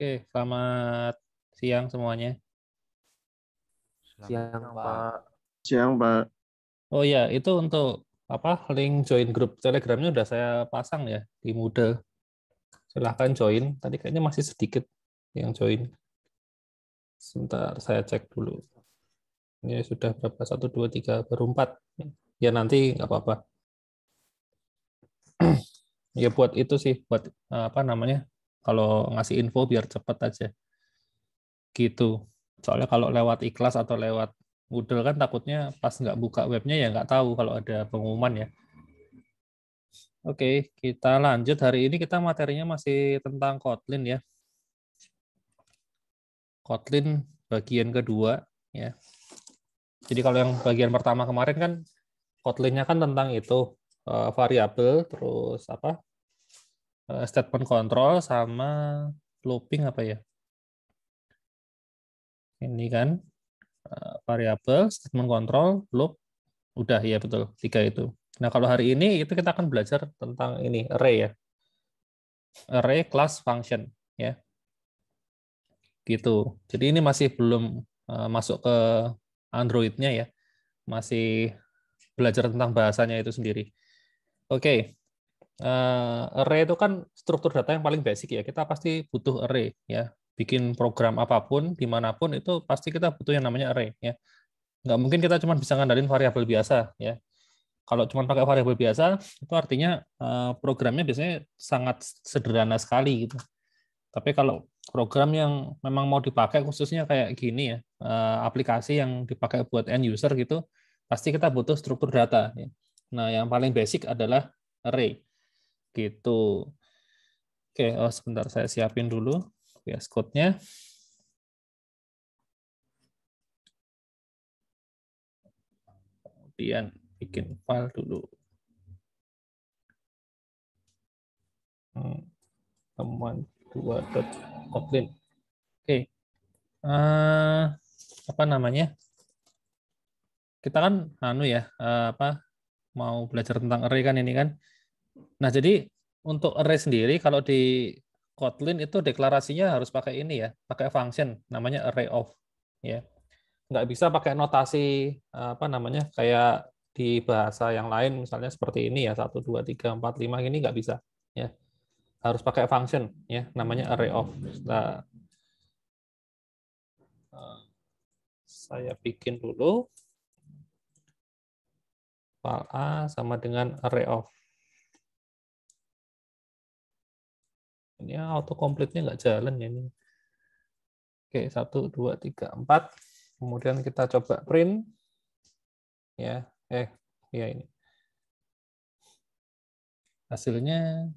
Oke, selamat siang semuanya. Siang, Pak. Siang, Pak. Oh ya, itu untuk link join grup Telegramnya udah saya pasang ya di Moodle. Silahkan join. Tadi kayaknya masih sedikit yang join. Sebentar, saya cek dulu. Ini sudah berapa? 1, 2, 3, baru 4. Ya nanti nggak apa-apa. Ya buat itu sih, buat kalau ngasih info biar cepat aja. Gitu. Soalnya kalau lewat Ikhlas atau lewat Moodle kan takutnya pas nggak buka webnya ya nggak tahu kalau ada pengumuman ya. Oke, kita lanjut. Hari ini kita materinya masih tentang Kotlin ya. Kotlin bagian kedua ya. Jadi kalau yang bagian pertama kemarin kan Kotlinnya kan tentang itu variabel, terus statement control sama looping apa ya? Ini kan variabel, statement control, loop, udah ya betul 3 itu. Nah kalau hari ini itu kita akan belajar tentang ini array ya, array class function ya. Gitu. Jadi ini masih belum masuk ke Android-nya ya. Masih belajar tentang bahasanya itu sendiri. Oke. Array itu kan struktur data yang paling basic ya. Kita pasti butuh array ya. Bikin program apapun, dimanapun itu pasti kita butuh yang namanya array ya. Nggak mungkin kita cuma bisa ngandalin variabel biasa ya. Kalau cuma pakai variabel biasa, itu artinya programnya biasanya sangat sederhana sekali gitu. Tapi kalau program yang memang mau dipakai khususnya kayak gini ya, aplikasi yang dipakai buat end user gitu, pasti kita butuh struktur data. Ya. Nah, yang paling basic adalah array. Gitu. Oke, sebentar saya siapin dulu VS Code-nya. Kemudian bikin file dulu. Temuan 2.kotlin. Oke. Apa namanya? Kita kan mau belajar tentang array kan ini kan. Nah, jadi untuk array sendiri kalau di Kotlin itu deklarasinya harus pakai ini ya, pakai function namanya array of ya. Nggak bisa pakai notasi kayak di bahasa yang lain misalnya seperti ini ya 1 2 3 4 5 ini nggak bisa ya. Harus pakai function ya namanya array of. Nah, saya bikin dulu file A sama dengan array of. Ini autocomplete-nya nggak jalan ya ini. Oke, 1, 2, 3, 4. Kemudian kita coba print. Ya, ya ini. Hasilnya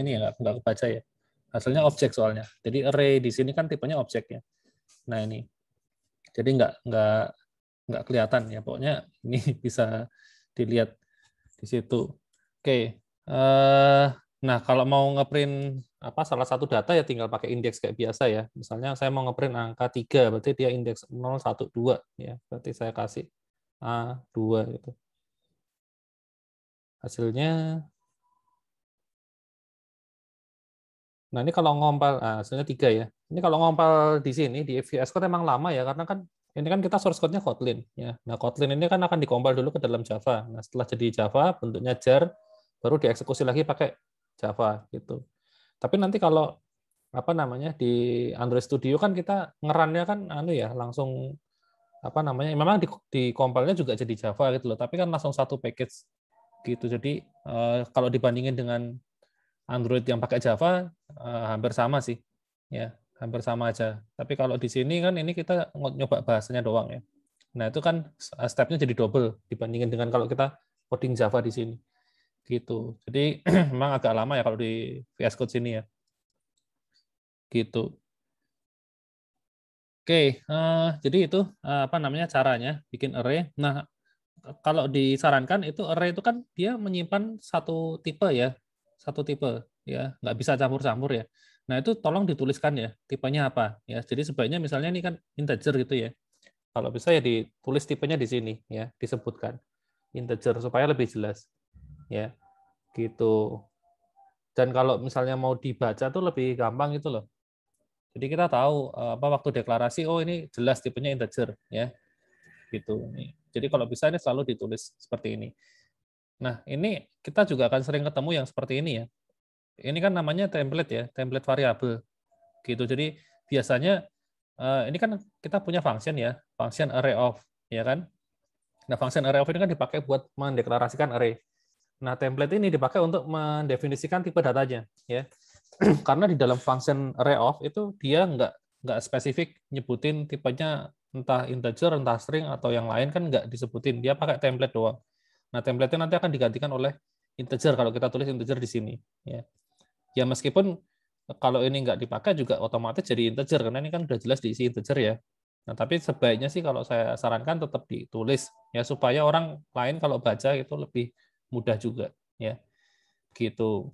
ini ya nggak kebaca ya. Hasilnya objek soalnya. Jadi array di sini kan tipenya objeknya. Nah ini. Jadi nggak kelihatan ya. Pokoknya ini bisa dilihat di situ. Oke. Nah kalau mau ngeprint salah satu data ya tinggal pakai indeks kayak biasa ya. Misalnya saya mau ngeprint angka 3, berarti dia indeks 0, 1, 2 ya. Berarti saya kasih A2 gitu. Hasilnya nah ini kalau ngompal, hasilnya 3 ya. Ini kalau ngompal di sini di VS Code emang lama ya karena kan ini kan kita source code-nya Kotlin ya. Nah, Kotlin ini kan akan dikompal dulu ke dalam Java. Nah, setelah jadi Java bentuknya jar baru dieksekusi lagi pakai Java gitu. Tapi nanti kalau di Android Studio kan kita ngerannya kan langsung memang di kompilnya juga jadi Java gitu loh, tapi kan langsung satu package gitu. Jadi kalau dibandingin dengan Android yang pakai Java hampir sama sih, ya hampir sama aja. Tapi kalau di sini kan ini kita nyoba bahasanya doang ya. Nah itu kan stepnya jadi double dibandingin dengan kalau kita coding Java di sini, gitu. Jadi memang agak lama ya kalau di VS Code sini ya, gitu. Oke, jadi itu caranya bikin array. Nah kalau disarankan itu array itu kan dia menyimpan satu tipe ya, nggak bisa campur-campur ya. Nah itu tolong dituliskan ya tipenya apa ya. Jadi sebaiknya misalnya ini kan integer gitu ya. Kalau bisa ya ditulis tipenya di sini ya, disebutkan integer supaya lebih jelas, ya, gitu. Dan kalau misalnya mau dibaca tuh lebih gampang itu loh. Jadi kita tahu apa waktu deklarasi, oh ini jelas tipenya integer, ya, gitu. Jadi kalau bisa ini selalu ditulis seperti ini. Nah, ini kita juga akan sering ketemu yang seperti ini ya. Ini kan namanya template ya, template variabel, gitu. Jadi biasanya ini kan kita punya function ya, function array of, ya kan? Nah, function array of ini kan dipakai buat mendeklarasikan array. Nah, template ini dipakai untuk mendefinisikan tipe datanya, ya. Karena di dalam function array of itu dia nggak spesifik nyebutin tipenya entah integer, entah string atau yang lain kan nggak disebutin. Dia pakai template doang. Nah, template-nya nanti akan digantikan oleh integer kalau kita tulis integer di sini, ya. Ya meskipun kalau ini nggak dipakai juga otomatis jadi integer karena ini kan udah jelas diisi integer ya. Nah, tapi sebaiknya sih kalau saya sarankan tetap ditulis ya supaya orang lain kalau baca itu lebih mudah juga, ya. Gitu.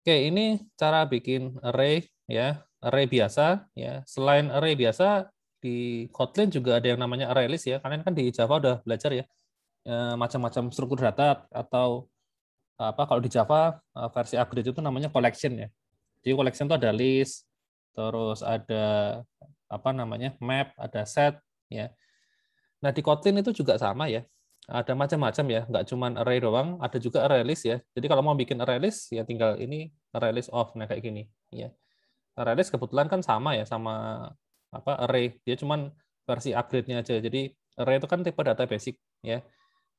Oke, ini cara bikin array ya, array biasa ya. Selain array biasa di Kotlin juga ada yang namanya array list ya. Kalian kan di Java udah belajar ya, macam-macam struktur data atau apa kalau di Java versi upgrade itu namanya collection ya. Jadi collection itu ada list, terus ada apa namanya map, ada set ya. Nah di Kotlin itu juga sama ya. Ada macam-macam ya, nggak cuma array doang, ada juga array list ya. Jadi kalau mau bikin array list ya tinggal ini array list of, nah kayak gini ya. Array list kebetulan kan sama ya sama apa array, dia cuma versi upgrade-nya aja. Jadi array itu kan tipe data basic ya.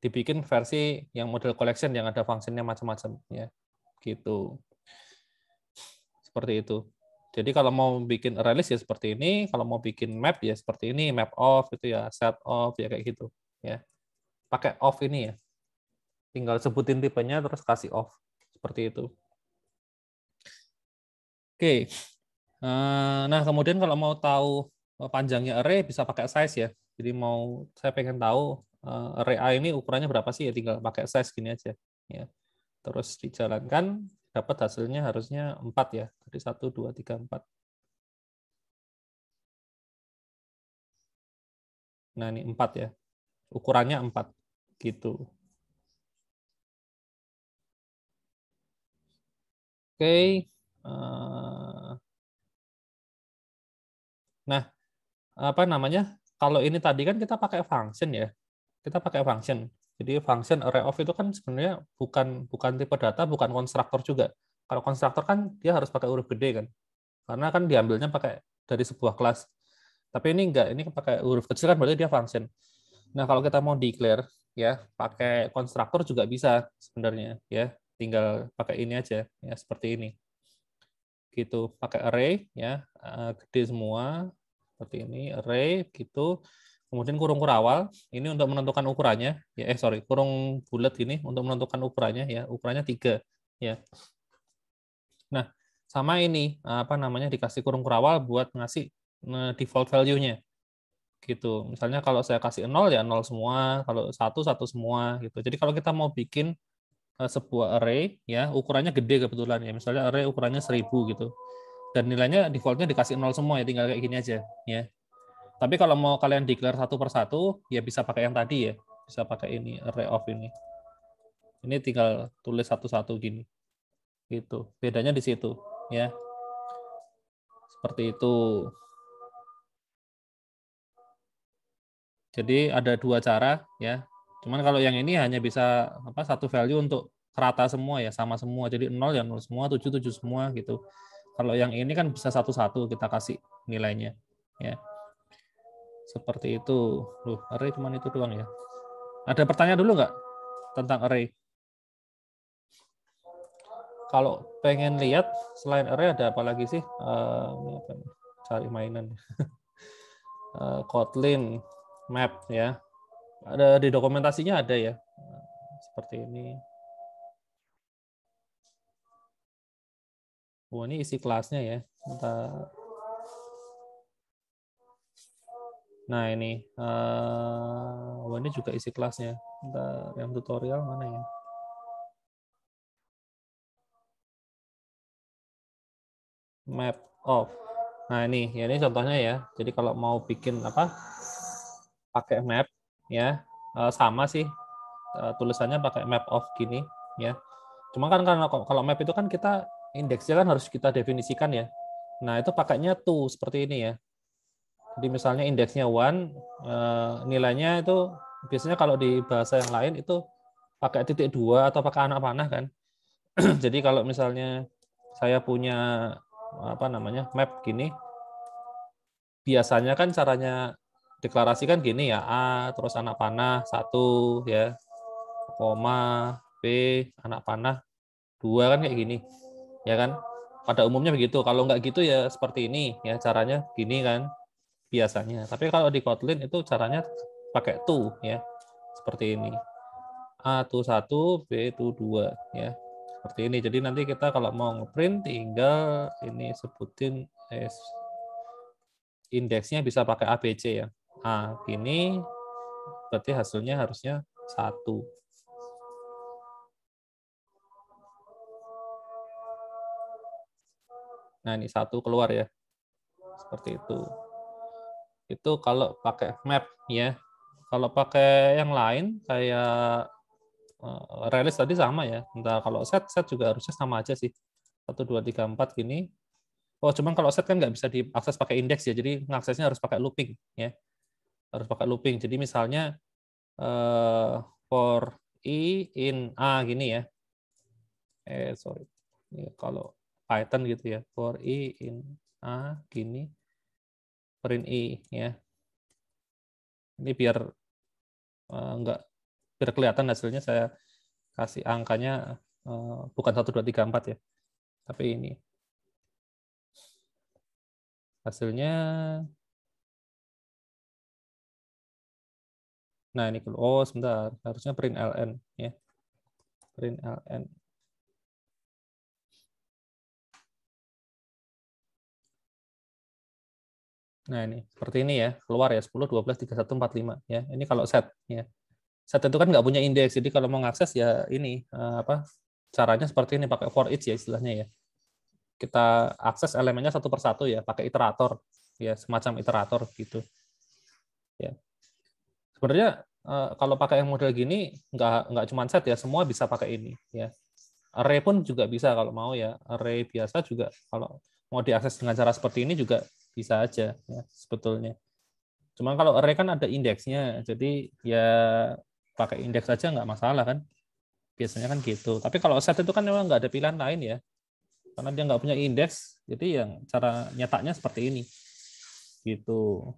Dibikin versi yang model collection yang ada fungsinya macam-macam ya. Gitu. Seperti itu. Jadi kalau mau bikin array list ya seperti ini, kalau mau bikin map ya seperti ini, map of itu ya, set of ya kayak gitu ya. Pakai of ini ya. Tinggal sebutin tipenya terus kasih off. Seperti itu. Oke. Nah, kemudian kalau mau tahu panjangnya array bisa pakai size ya. Jadi mau saya pengen tahu array A ini ukurannya berapa sih ya tinggal pakai size gini aja ya. Terus dijalankan dapat hasilnya harusnya 4 ya. Jadi 1 2 3 4. Nah, ini 4 ya. Ukurannya 4 gitu. Oke. Nah, apa namanya? Kalau ini tadi kan kita pakai function ya. Kita pakai function. Jadi function array of itu kan sebenarnya bukan tipe data, bukan konstruktor juga. Kalau konstruktor kan dia harus pakai huruf gede kan. Karena kan diambilnya pakai dari sebuah kelas. Tapi ini enggak, ini pakai huruf kecil kan berarti dia function. Nah, kalau kita mau declare ya, pakai konstruktor juga bisa sebenarnya ya. Tinggal pakai ini aja ya seperti ini. Gitu, pakai array ya, gede semua seperti ini, array gitu. Kemudian kurung kurawal, ini untuk menentukan ukurannya ya, kurung bulat gini untuk menentukan ukurannya ya, ukurannya 3 ya. Nah, sama ini apa namanya dikasih kurung kurawal buat ngasih default value-nya gitu. Misalnya kalau saya kasih 0 ya 0 semua, kalau 1 semua gitu. Jadi kalau kita mau bikin sebuah array ya, ukurannya gede kebetulan ya. Misalnya array ukurannya 1000 gitu. Dan nilainya defaultnya dikasih 0 semua ya, tinggal kayak gini aja ya. Tapi kalau mau kalian declare satu per satu ya bisa pakai yang tadi ya. Bisa pakai ini array of ini. Ini tinggal tulis satu-satu gini. Gitu. Bedanya di situ ya. Seperti itu. Jadi ada dua cara ya. Cuman kalau yang ini hanya bisa apa satu value untuk rata semua ya, sama semua. Jadi 0 ya 0 semua, 7 7 semua gitu. Kalau yang ini kan bisa satu-satu kita kasih nilainya ya. Seperti itu. Loh, array cuma itu doang ya. Ada pertanyaan dulu nggak tentang array? Kalau pengen lihat selain array ada apa lagi sih? Cari mainan. Kotlin map ya. Ada di dokumentasinya ada ya. Seperti ini. Oh, ini isi kelasnya ya. Bentar. Nah, ini. Oh, ini juga isi kelasnya. Bentar, yang tutorial mana ya? Map of. Nah, ini. Ya, ini contohnya ya. Jadi kalau mau bikin apa? Pakai map ya. sama sih, tulisannya pakai map of gini ya. Cuma kan karena kalau map itu kan kita indeksnya kan harus kita definisikan ya. Nah, itu pakainya to seperti ini ya. Jadi misalnya indeksnya one, nilainya itu biasanya kalau di bahasa yang lain itu pakai titik dua atau pakai anak panah kan. Jadi kalau misalnya saya punya apa namanya map gini, biasanya kan caranya deklarasikan gini ya, A terus anak panah satu ya, koma B anak panah dua kan kayak gini ya kan, pada umumnya begitu. Kalau nggak gitu ya seperti ini ya, caranya gini kan biasanya. Tapi kalau di Kotlin itu caranya pakai to ya, seperti ini, A to 1 B to 2 ya, seperti ini. Jadi nanti kita kalau mau ngeprint tinggal ini sebutin indeksnya bisa pakai ABC ya. A gini berarti hasilnya harusnya 1. Nah, ini 1 keluar ya. Seperti itu. Itu kalau pakai map ya. Kalau pakai yang lain kayak release tadi sama ya. Entah kalau set juga harusnya sama aja sih. 1 2 3 4 gini. Oh, cuman kalau set kan nggak bisa diakses pakai indeks ya. Jadi ngaksesnya harus pakai looping ya. Harus pakai looping. Jadi misalnya for i in a gini ya. Sorry. Ini kalau Python gitu ya. For i in a gini, print i ya. Ini biar nggak biar kelihatan hasilnya saya kasih angkanya bukan 1 2 3 4 ya. Tapi ini hasilnya. Nah, ini oh sebentar, harusnya print ln ya. Print ln. Nah, ini seperti ini ya, keluar ya 10 12 31 45 ya. Ini kalau set ya. Set itu kan nggak punya indeks, jadi kalau mau ngakses ya ini apa caranya seperti ini, pakai for each ya istilahnya ya. Kita akses elemennya satu persatu ya, pakai iterator ya, semacam iterator gitu ya. Sebenarnya kalau pakai yang model gini nggak cuma set ya, semua bisa pakai ini ya. Array pun juga bisa kalau mau ya. Array biasa juga kalau mau diakses dengan cara seperti ini juga bisa aja ya sebetulnya. Cuma kalau array kan ada indeksnya, jadi ya pakai indeks aja nggak masalah kan. Biasanya kan gitu. Tapi kalau set itu kan memang nggak ada pilihan lain ya. Karena dia nggak punya indeks, jadi yang cara nyetaknya seperti ini. Gitu.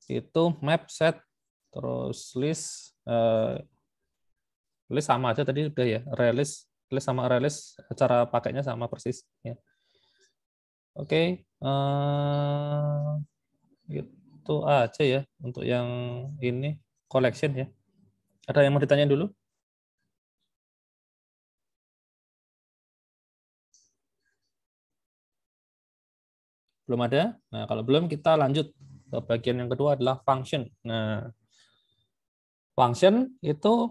Itu map, set, terus list. List sama aja tadi udah ya. Release, list sama release, cara pakainya sama persis. Ya. Oke. Itu aja ya untuk yang ini, collection ya. Ada yang mau ditanya dulu? Belum ada? Nah, kalau belum kita lanjut ke bagian yang kedua adalah function. Nah, function itu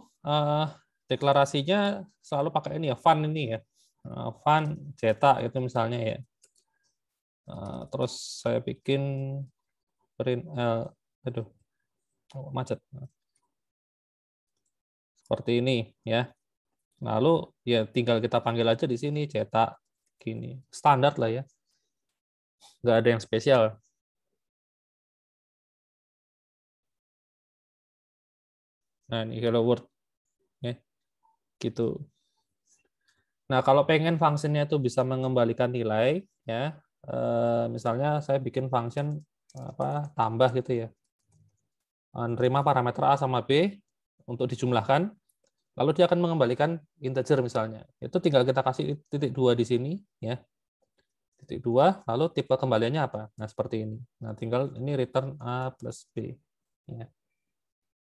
deklarasinya selalu pakai ini ya, fun ini ya. Fun cetak itu misalnya ya. Terus saya bikin print aduh, macet. Seperti ini ya. Lalu ya tinggal kita panggil aja di sini cetak gini. Standar lah ya. Nggak ada yang spesial. Nah, ini hello world ya. Gitu. Nah, kalau pengen fungsinya itu bisa mengembalikan nilai, ya, misalnya saya bikin function apa tambah gitu ya, menerima parameter A sama B untuk dijumlahkan, lalu dia akan mengembalikan integer misalnya. Itu tinggal kita kasih titik dua di sini, ya, titik dua, lalu tipe kembaliannya apa? Nah, seperti ini. Nah, tinggal ini return A plus B. Ya.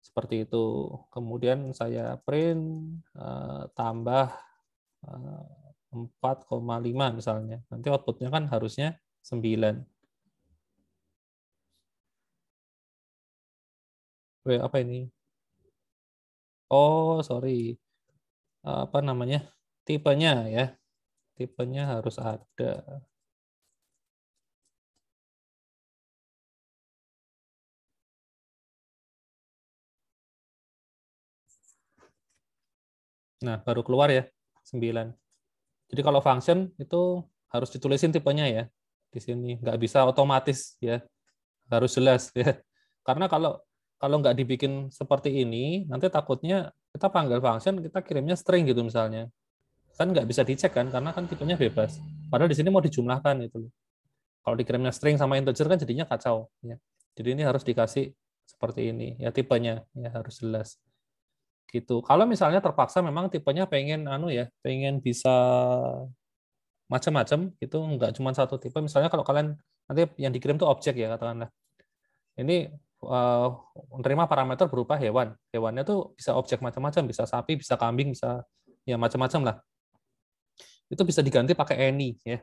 Seperti itu. Kemudian saya print tambah 4,5 misalnya. Nanti outputnya kan harusnya 9. Apa ini? Oh, sorry. Apa namanya? Tipenya ya. Tipenya harus ada. Nah, baru keluar ya 9. Jadi kalau function itu harus ditulisin tipenya ya di sini, nggak bisa otomatis ya, harus jelas ya. Karena kalau nggak dibikin seperti ini, nanti takutnya kita panggil function, kita kirimnya string gitu misalnya, kan nggak bisa dicek kan, karena kan tipenya bebas. Padahal di sini mau dijumlahkan gitu. Kalau dikirimnya string sama integer kan jadinya kacau. Ya. Jadi ini harus dikasih seperti ini ya, tipenya ya harus jelas gitu. Kalau misalnya terpaksa memang tipenya pengen pengen bisa macam-macam gitu, nggak cuma satu tipe. Misalnya kalau kalian nanti yang dikirim tuh objek ya katakanlah. Ini menerima parameter berupa hewan. Hewannya tuh bisa objek macam-macam, bisa sapi, bisa kambing, bisa ya macam-macam lah. Itu bisa diganti pakai any ya.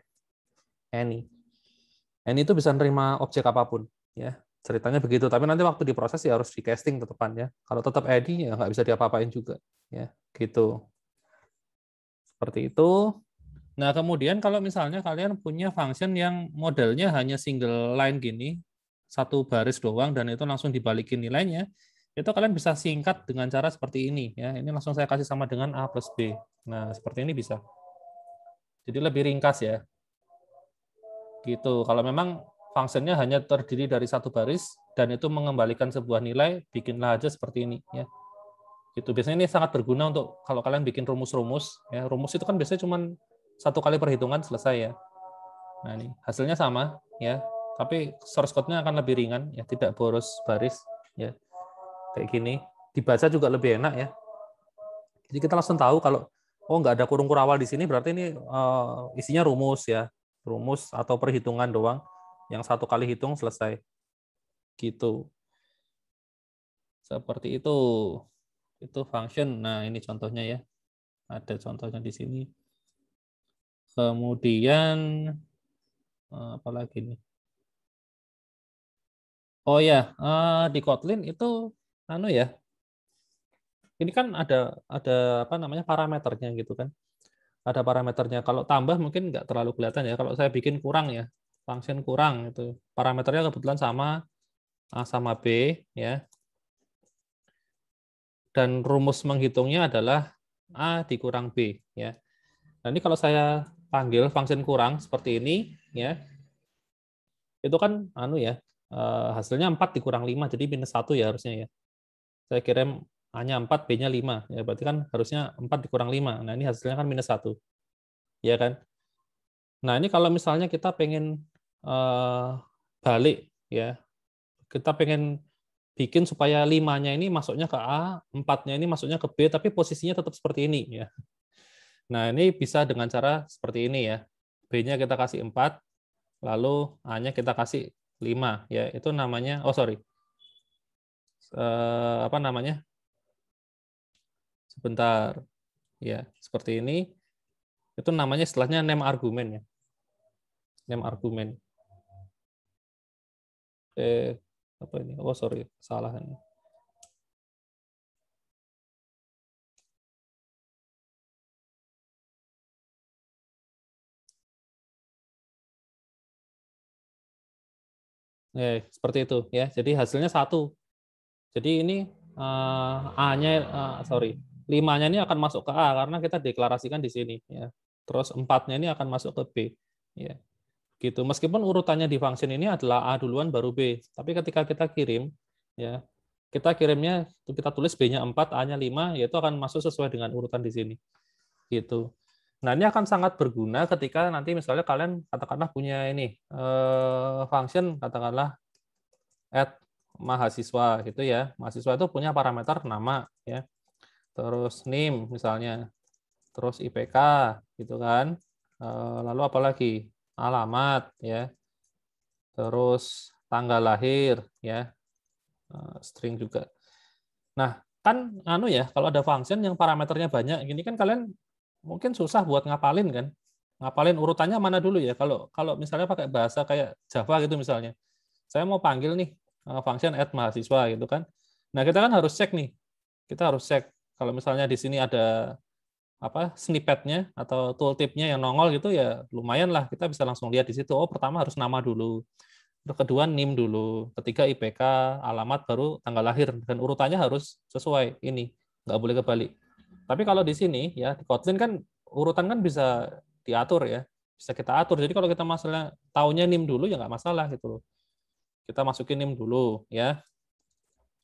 Any. Any itu bisa menerima objek apapun ya. Ceritanya begitu, tapi nanti waktu diproses ya harus di casting tetepan ya. Kalau tetap any ya nggak bisa diapa-apain juga ya, gitu. Seperti itu. Nah, kemudian kalau misalnya kalian punya function yang modelnya hanya single line gini, satu baris doang dan itu langsung dibalikin nilainya, itu kalian bisa singkat dengan cara seperti ini ya. Ini langsung saya kasih sama dengan A plus B. Nah, seperti ini bisa. Jadi lebih ringkas ya. Gitu. Kalau memang fungsinya hanya terdiri dari satu baris dan itu mengembalikan sebuah nilai, bikinlah aja seperti ini ya. Gitu. Biasanya ini sangat berguna untuk kalau kalian bikin rumus-rumus ya. Rumus itu kan biasanya cuma satu kali perhitungan selesai ya. Nah, ini hasilnya sama ya. Tapi source code-nya akan lebih ringan ya, tidak boros baris ya. Kayak gini. Dibaca juga lebih enak ya. Jadi kita langsung tahu kalau oh nggak ada kurung kurawal di sini berarti ini isinya rumus ya. Rumus atau perhitungan doang yang satu kali hitung selesai. Gitu. Seperti itu. Itu function. Nah, ini contohnya ya. Ada contohnya di sini. Kemudian apa lagi nih? Oh ya, di Kotlin itu ya. Ini kan ada apa namanya parameternya gitu kan. Ada parameternya. Kalau tambah mungkin nggak terlalu kelihatan ya. Kalau saya bikin kurang ya, function kurang itu. Parameternya kebetulan sama A sama B ya. Dan rumus menghitungnya adalah A dikurang B ya. Nah, ini kalau saya panggil function kurang seperti ini ya. Itu kan hasilnya 4 dikurang 5 jadi minus 1 ya harusnya ya. Saya kirim A-nya 4, B-nya 5. Ya, berarti kan harusnya 4 dikurang 5. Nah, ini hasilnya kan minus 1. Ya kan? Nah, ini kalau misalnya kita pengen balik ya. Kita pengen bikin supaya 5-nya ini masuknya ke A, 4-nya ini masuknya ke B, tapi posisinya tetap seperti ini ya. Nah, ini bisa dengan cara seperti ini ya. B-nya kita kasih 4, lalu A-nya kita kasih 5 ya. Itu namanya apa namanya? Sebentar. Ya, seperti ini. Itu namanya istilahnya name argument ya. Name argument. Apa ini? Oh, sorry, salah ini. Seperti itu ya. Jadi hasilnya 1. Jadi ini A-nya sorry, 5-nya ini akan masuk ke A karena kita deklarasikan di sini ya. Terus 4-nya ini akan masuk ke B ya. Gitu. Meskipun urutannya di function ini adalah A duluan baru B, tapi ketika kita kirim ya, kita kirimnya kita tulis B-nya 4, A-nya 5, yaitu akan masuk sesuai dengan urutan di sini. Gitu. Nah, ini akan sangat berguna ketika nanti misalnya kalian katakanlah punya ini function katakanlah add mahasiswa gitu ya. Mahasiswa itu punya parameter nama ya. Terus NIM misalnya. Terus IPK gitu kan. Lalu apa lagi? Alamat ya. Terus tanggal lahir ya. String juga. Nah, kan ya, kalau ada function yang parameternya banyak, gini kan kalian mungkin susah buat ngapalin kan. Ngapalin urutannya mana dulu ya. Kalau misalnya pakai bahasa kayak Java gitu misalnya. Saya mau panggil nih function add mahasiswa gitu kan. Nah, kita kan harus cek nih. Kita harus cek kalau misalnya di sini ada snippet-nya atau tooltip-nya yang nongol gitu ya lumayan lah kita bisa langsung lihat di situ. Oh, pertama harus nama dulu. Terus kedua NIM dulu, ketiga IPK, alamat baru tanggal lahir dan urutannya harus sesuai ini. Nggak boleh kebalik. Tapi kalau di sini ya di Kotlin kan urutan kan bisa diatur ya, bisa kita atur. Jadi kalau kita masalah taunya nim dulu ya nggak masalah gitu loh. Kita masukin nim dulu ya,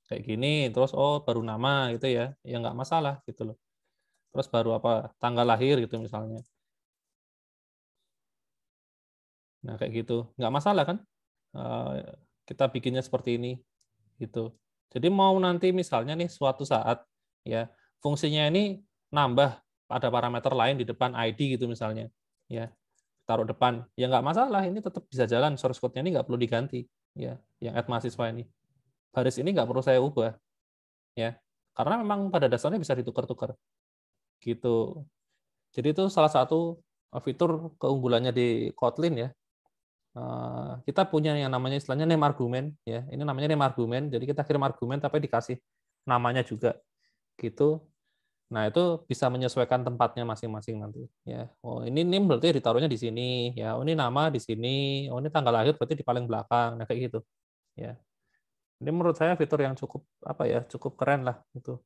kayak gini. Terus oh baru nama gitu ya nggak masalah gitu loh. Terus baru apa tanggal lahir gitu misalnya. Nah kayak gitu nggak masalah kan? Kita bikinnya seperti ini gitu. Jadi mau nanti misalnya nih suatu saat ya fungsinya ini nambah ada parameter lain di depan ID gitu misalnya ya taruh depan ya nggak masalah ini tetap bisa jalan source code-nya ini nggak perlu diganti ya yang add mahasiswa ini baris ini nggak perlu saya ubah ya karena memang pada dasarnya bisa ditukar-tukar gitu. Jadi itu salah satu fitur keunggulannya di Kotlin ya. Kita punya yang namanya istilahnya name argument ya. Ini namanya name argument. Jadi kita kirim argumen tapi dikasih namanya juga gitu. Nah, itu bisa menyesuaikan tempatnya masing-masing nanti ya. Oh, ini name berarti ditaruhnya di sini ya. Oh, ini nama di sini. Oh, ini tanggal lahir berarti di paling belakang. Nah, kayak gitu ya. Ini menurut saya fitur yang cukup apa ya? Cukup keren lah itu.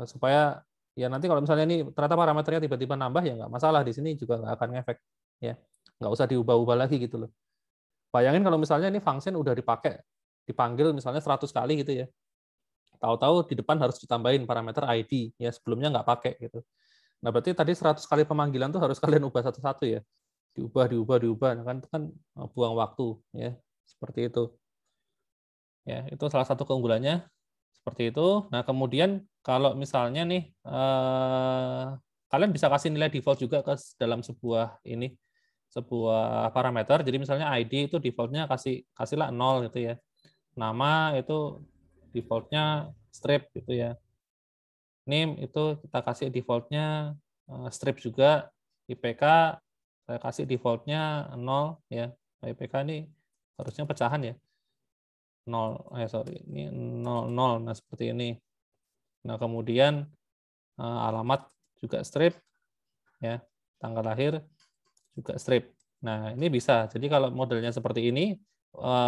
Supaya ya nanti kalau misalnya ini ternyata parameternya tiba-tiba nambah ya nggak masalah di sini juga nggak akan ngefek ya. Nggak usah diubah-ubah lagi gitu loh. Bayangin kalau misalnya ini function udah dipakai, dipanggil misalnya 100 kali gitu ya. Tahu-tahu di depan harus ditambahin parameter ID, ya sebelumnya nggak pakai gitu. Nah berarti tadi 100 kali pemanggilan tuh harus kalian ubah satu-satu ya. Diubah. Nah, kan itu kan buang waktu ya. Seperti itu. Ya, itu salah satu keunggulannya seperti itu. Nah, kemudian kalau misalnya nih kalian bisa kasih nilai default juga ke dalam sebuah parameter. Jadi misalnya ID itu defaultnya kasihlah 0 gitu ya. Nama itu defaultnya strip gitu ya. Name itu kita kasih defaultnya strip juga. IPK saya kasih defaultnya 0 ya. IPK ini harusnya pecahan ya. 0 sorry ini 00. Nah seperti ini. Nah kemudian alamat juga strip ya. Tanggal lahir juga strip. Nah, ini bisa. Jadi kalau modelnya seperti ini,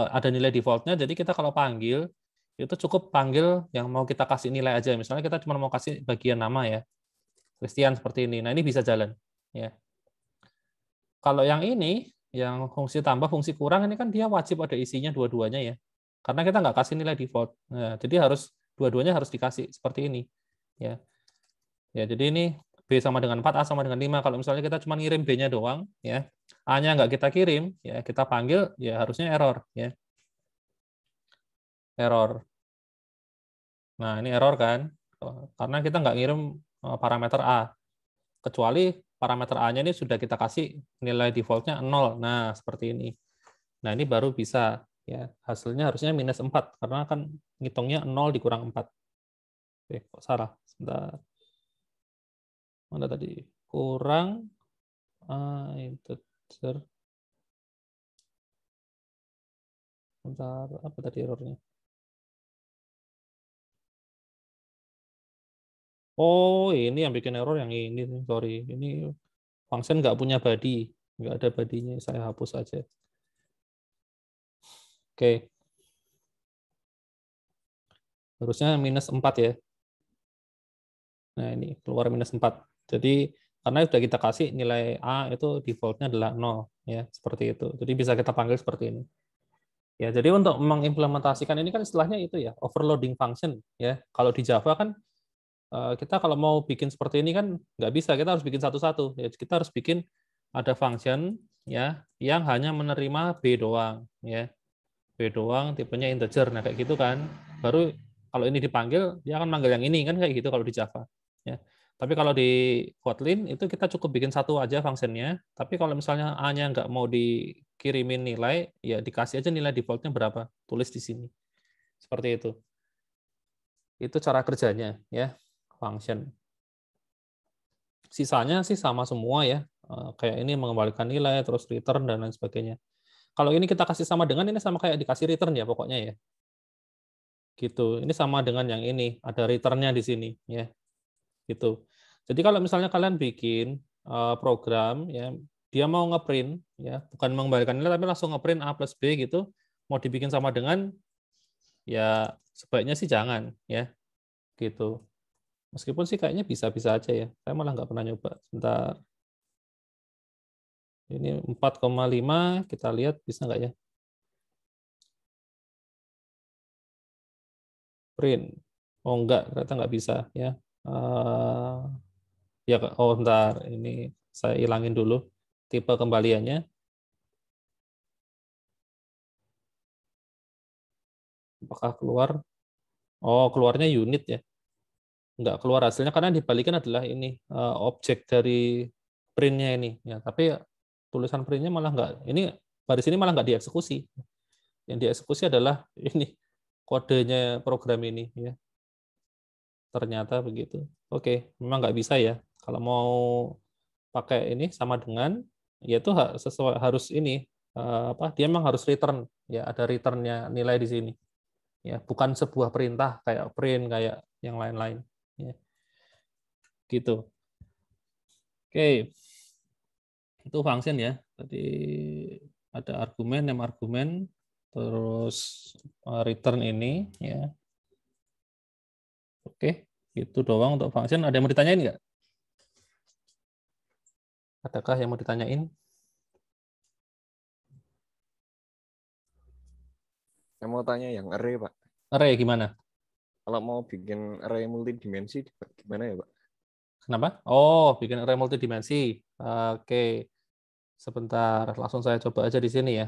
ada nilai defaultnya, jadi kita kalau panggil, itu cukup panggil yang mau kita kasih nilai aja. Misalnya kita cuma mau kasih bagian nama ya, Christian seperti ini. Nah, ini bisa jalan. Ya. Kalau yang ini, yang fungsi tambah, fungsi kurang, ini kan dia wajib ada isinya dua-duanya ya. Karena kita nggak kasih nilai default. Nah, jadi harus dua-duanya harus dikasih seperti ini. Ya. Ya, jadi ini B sama dengan 4, A sama dengan 5. Kalau misalnya kita cuma ngirim B-nya doang, ya, A-nya nggak kita kirim, ya kita panggil, ya harusnya error. Ya. Error. Nah, ini error kan? Karena kita nggak ngirim parameter A. Kecuali parameter A-nya ini sudah kita kasih nilai default-nya 0. Nah, seperti ini. Nah, ini baru bisa. Ya, hasilnya harusnya -4, karena kan ngitungnya 0 dikurang 4. Oke, kok salah? Sebentar. Mana tadi? Kurang integer. Bentar, apa tadi errornya? Oh, ini yang bikin error yang ini. Sorry, ini function nggak punya body. Nggak ada body-nya, saya hapus aja. Oke. Harusnya -4 ya. Nah, ini keluar -4. Jadi, karena sudah kita kasih nilai A itu default-nya adalah 0. Ya, seperti itu. Jadi bisa kita panggil seperti ini. Ya, jadi untuk mengimplementasikan ini kan istilahnya itu ya, overloading function. Ya, kalau di Java kan kita kalau mau bikin seperti ini kan nggak bisa, kita harus bikin satu-satu. Ya, kita harus bikin ada function ya yang hanya menerima B doang ya. B doang tipenya integer. Nah, kayak gitu kan. Baru kalau ini dipanggil dia akan manggil yang ini kan kayak gitu kalau di Java ya. Tapi kalau di Kotlin itu kita cukup bikin satu aja fungsinya. Tapi kalau misalnya A-nya nggak mau dikirimin nilai, ya dikasih aja nilai default-nya berapa. Tulis di sini. Seperti itu. Itu cara kerjanya ya, function. Sisanya sih sama semua ya. Kayak ini mengembalikan nilai, terus return, dan lain sebagainya. Kalau ini kita kasih sama dengan, ini sama kayak dikasih return ya pokoknya ya. Gitu. Ini sama dengan yang ini, ada return-nya di sini ya. Gitu. Jadi kalau misalnya kalian bikin program ya, dia mau ngeprint ya, bukan mengembalikan nilai tapi langsung ngeprint A plus B gitu, mau dibikin sama dengan ya sebaiknya sih jangan ya. Gitu. Meskipun sih kayaknya bisa-bisa aja ya. Saya malah nggak pernah nyoba. Sebentar. Ini 4,5, kita lihat bisa nggak ya? Print. Oh enggak, ternyata nggak bisa ya. Ya, oh bentar. Ini saya ilangin dulu tipe kembaliannya. Apakah keluar? Oh, keluarnya unit ya. Nggak keluar hasilnya karena dibalikan adalah ini objek dari printnya ini ya, tapi tulisan printnya malah nggak, ini baris ini malah nggak dieksekusi. Yang dieksekusi adalah ini kodenya program ini ya, ternyata begitu. Oke, memang nggak bisa ya kalau mau pakai ini sama dengan, yaitu sesuai harus ini apa, dia memang harus return ya, ada returnnya nilai di sini ya, bukan sebuah perintah kayak print kayak yang lain-lain ya, gitu. Oke, itu function ya. Tadi ada argumen, name argumen, terus return ini ya. Oke, itu doang untuk function. Ada yang mau ditanyain nggak? Adakah yang mau ditanyain? Saya mau tanya yang array, Pak. Array gimana? Kalau mau bikin array multidimensi gimana ya, Pak? Kenapa? Oh, bikin array multidimensi. Oke, sebentar. Langsung saya coba aja di sini ya.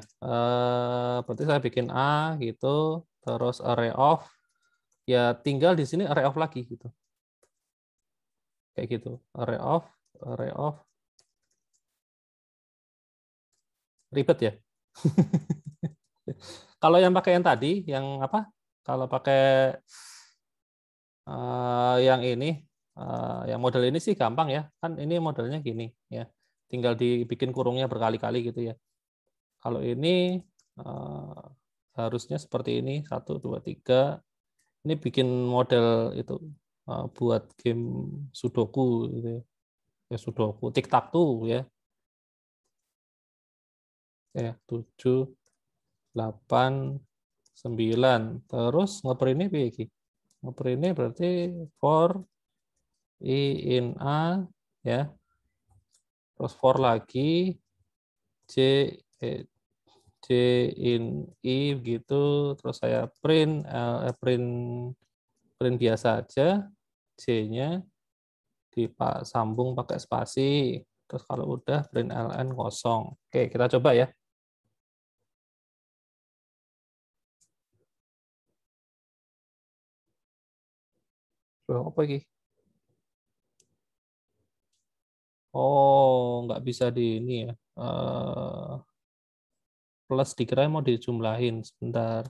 Berarti saya bikin A gitu, terus array of, ya tinggal di sini array of lagi gitu. Kayak gitu. Array of. Ribet ya. Kalau yang pakai yang tadi, yang apa? Kalau pakai yang ini, yang model ini sih gampang ya. Kan ini modelnya gini ya. Tinggal dibikin kurungnya berkali-kali gitu ya. Kalau ini harusnya seperti ini, 1, 2, 3. Ini bikin model itu buat game Sudoku gitu ya. Sudoku, tic-tac-toe ya. Ya, 7, 8, 9. Terus ngeprintnya piye iki? Ngeprintnya berarti for I in A ya. Terus for lagi J J in I gitu. Terus saya print print biasa aja. J-nya disambung pakai spasi. Terus kalau udah print ln kosong. Oke, kita coba ya. Apa ini? Oh, nggak bisa di ini ya. Plus dikira mau dijumlahin. Sebentar.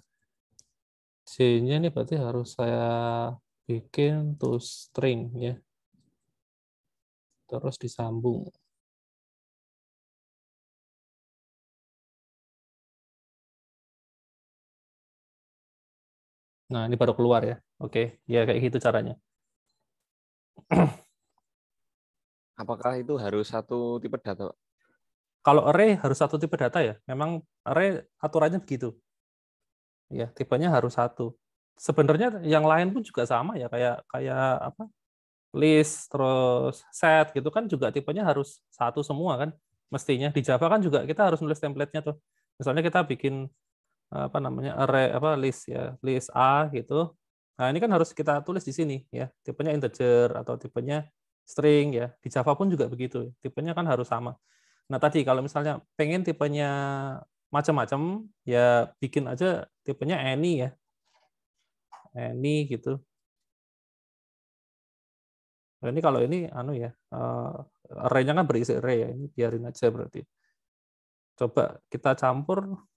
J-nya ini berarti harus saya bikin toString ya. Terus disambung. Nah, ini baru keluar ya. Oke, ya kayak gitu caranya. Apakah itu harus satu tipe data, Pak? Kalau array harus satu tipe data ya. Memang array aturannya begitu. Ya, tipenya harus satu. Sebenarnya yang lain pun juga sama ya, kayak apa? List terus set gitu kan juga tipenya harus satu semua kan. Mestinya di Java kan juga kita harus nulis template-nya tuh. Misalnya kita bikin apa namanya array apa list ya, list A gitu. Nah, ini kan harus kita tulis di sini ya, tipenya integer atau tipenya string ya. Di Java pun juga begitu. Tipenya kan harus sama. Nah, tadi kalau misalnya pengen tipenya macam-macam, ya bikin aja tipenya any ya. Any gitu. Nah, ini kalau ini anu ya, array-nya kan berisi array ya. Ini biarin aja berarti. Coba kita campur,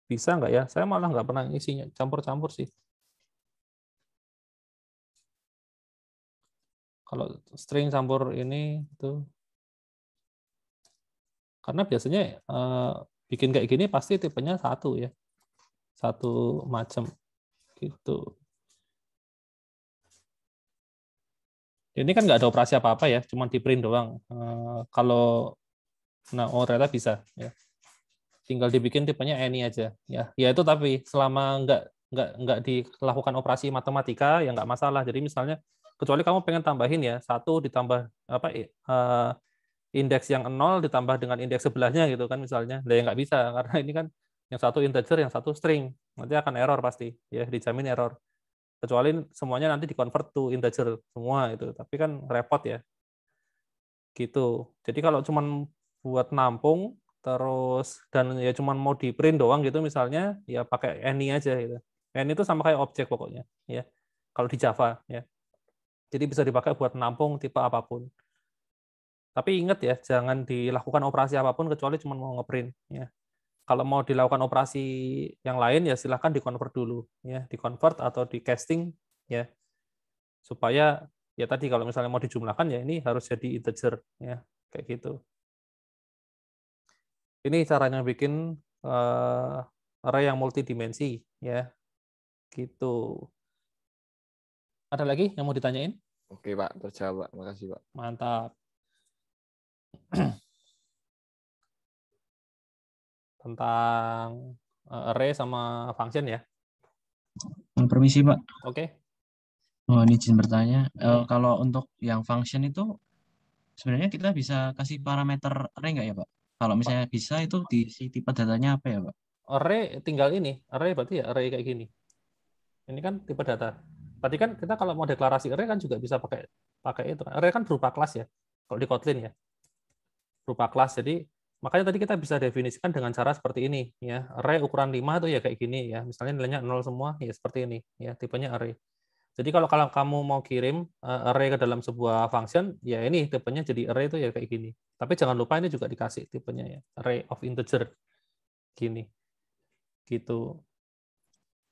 bisa nggak ya? Saya malah nggak pernah isinya campur-campur sih. Kalau string campur ini itu, karena biasanya bikin kayak gini pasti tipenya satu ya, satu macam gitu. Ini kan nggak ada operasi apa-apa ya, cuma di print doang. Kalau nah, oh ternyata bisa ya. Tinggal dibikin tipenya any aja ya. Ya itu tapi selama nggak dilakukan operasi matematika ya nggak masalah. Jadi misalnya Kecuali kamu pengen tambahin ya, 1 ditambah apa indeks yang 0 ditambah dengan indeks sebelahnya gitu kan misalnya. Nah, ya nggak bisa karena ini kan yang 1 integer, yang 1 string. Nanti akan error pasti, ya dijamin error. Kecuali semuanya nanti di-convert to integer semua itu. Tapi kan repot ya. Gitu. Jadi kalau cuman buat nampung terus dan ya cuman mau di print doang gitu misalnya, ya pakai any aja gitu. Any itu sama kayak objek pokoknya, ya. Kalau di Java, ya. Jadi bisa dipakai buat nampung tipe apapun. Tapi ingat ya, jangan dilakukan operasi apapun kecuali cuma mau ngeprint. Ya. Kalau mau dilakukan operasi yang lain ya silahkan di-convert dulu. Ya. Di-convert atau di-casting. Ya. Supaya ya tadi kalau misalnya mau dijumlahkan ya ini harus jadi integer. Ya. Kayak gitu. Ini caranya bikin array yang multidimensi. Ya. Gitu. Ada lagi yang mau ditanyain? Oke Pak, terjawab Pak. Makasih Pak. Mantap. Tentang array sama function ya. Permisi Pak. Oke. Oh, ini izin bertanya. Kalau untuk yang function itu sebenarnya kita bisa kasih parameter array nggak ya Pak? Kalau misalnya bisa itu diisi tipe datanya apa ya Pak? Array tinggal ini. Array berarti ya array kayak gini. Ini kan tipe data. Tadi kan kita kalau mau deklarasi array kan juga bisa pakai itu. Array kan berupa kelas ya. Kalau di Kotlin ya. Berupa kelas. Jadi makanya tadi kita bisa definisikan dengan cara seperti ini ya. Array ukuran 5 itu ya kayak gini ya. Misalnya nilainya 0 semua ya seperti ini ya, tipenya array. Jadi kalau kamu mau kirim array ke dalam sebuah function, ya ini tipenya jadi array itu ya kayak gini. Tapi jangan lupa ini juga dikasih tipenya ya, array of integer. Gini. Gitu.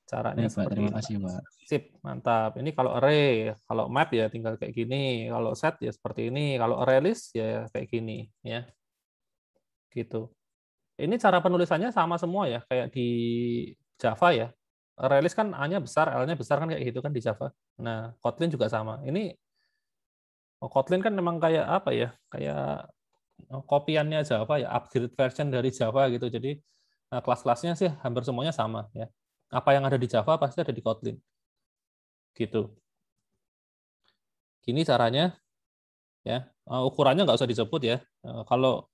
Caranya Baik Pak, seperti terima ini. kasih Pak. Sip, mantap. Ini kalau array, kalau map ya tinggal kayak gini, kalau set ya seperti ini, kalau array list ya kayak gini ya. Gitu. Ini cara penulisannya sama semua ya, kayak di Java ya. Array list kan A-nya besar, L-nya besar kan kayak gitu kan di Java. Nah, Kotlin juga sama. Ini Kotlin kan memang kayak apa ya? Kayak kopiannya Java ya, upgrade version dari Java gitu. Jadi kelas-kelasnya sih hampir semuanya sama ya. Apa yang ada di Java pasti ada di Kotlin. Gitu. Gini caranya ya. Ukurannya nggak usah disebut ya. Kalau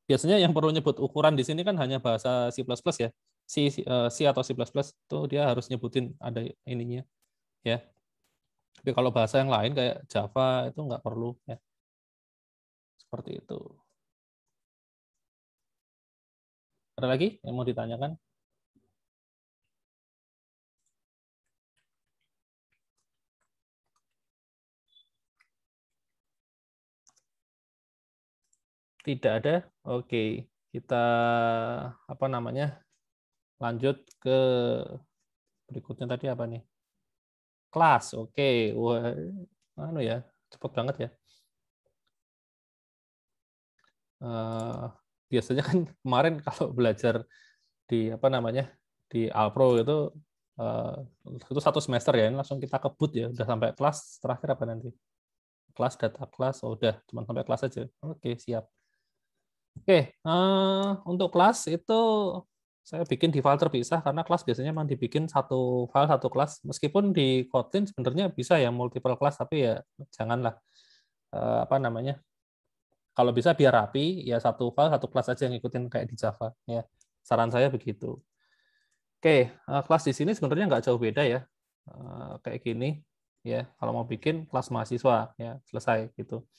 biasanya yang perlu nyebut ukuran di sini kan hanya bahasa C++ ya. C atau C++ itu dia harus nyebutin ada ininya ya. Tapi kalau bahasa yang lain kayak Java itu nggak perlu ya. Seperti itu. Ada lagi yang mau ditanyakan? Tidak ada. Oke, kita apa namanya? Lanjut ke berikutnya tadi apa nih? Kelas. Oke. Wah, anu ya, cepet banget ya. Biasanya kan kemarin kalau belajar di apa namanya? Di Alpro itu 1 semester ya, ini langsung kita kebut ya, udah sampai kelas terakhir apa nanti? Kelas data kelas, oh, udah cuma sampai kelas aja. Oke, siap. Oke, untuk kelas itu saya bikin di file terpisah karena kelas biasanya memang dibikin satu file satu kelas. Meskipun di Kotlin sebenarnya bisa ya multiple kelas, tapi ya janganlah apa namanya. Kalau bisa biar rapi, ya satu file satu kelas aja yang ngikutin kayak di Java. Ya, saran saya begitu. Oke, kelas di sini sebenarnya nggak jauh beda ya, kayak gini. Ya, kalau mau bikin kelas mahasiswa, ya selesai gitu.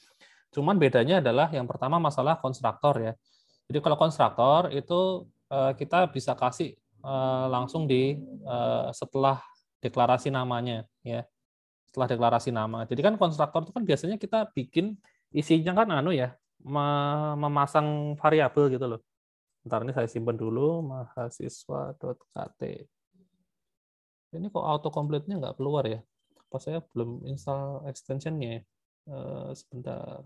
Cuman bedanya adalah yang pertama masalah konstruktor ya. Jadi kalau konstruktor itu kita bisa kasih langsung di setelah deklarasi namanya ya. Setelah deklarasi nama. Jadi kan konstruktor itu kan biasanya kita bikin isinya kan anu ya, memasang variabel gitu loh. Ntar ini saya simpan dulu mahasiswa.kt. Ini kok autocomplete-nya nggak keluar ya? Apa saya belum install extension-nya ya? Sebentar.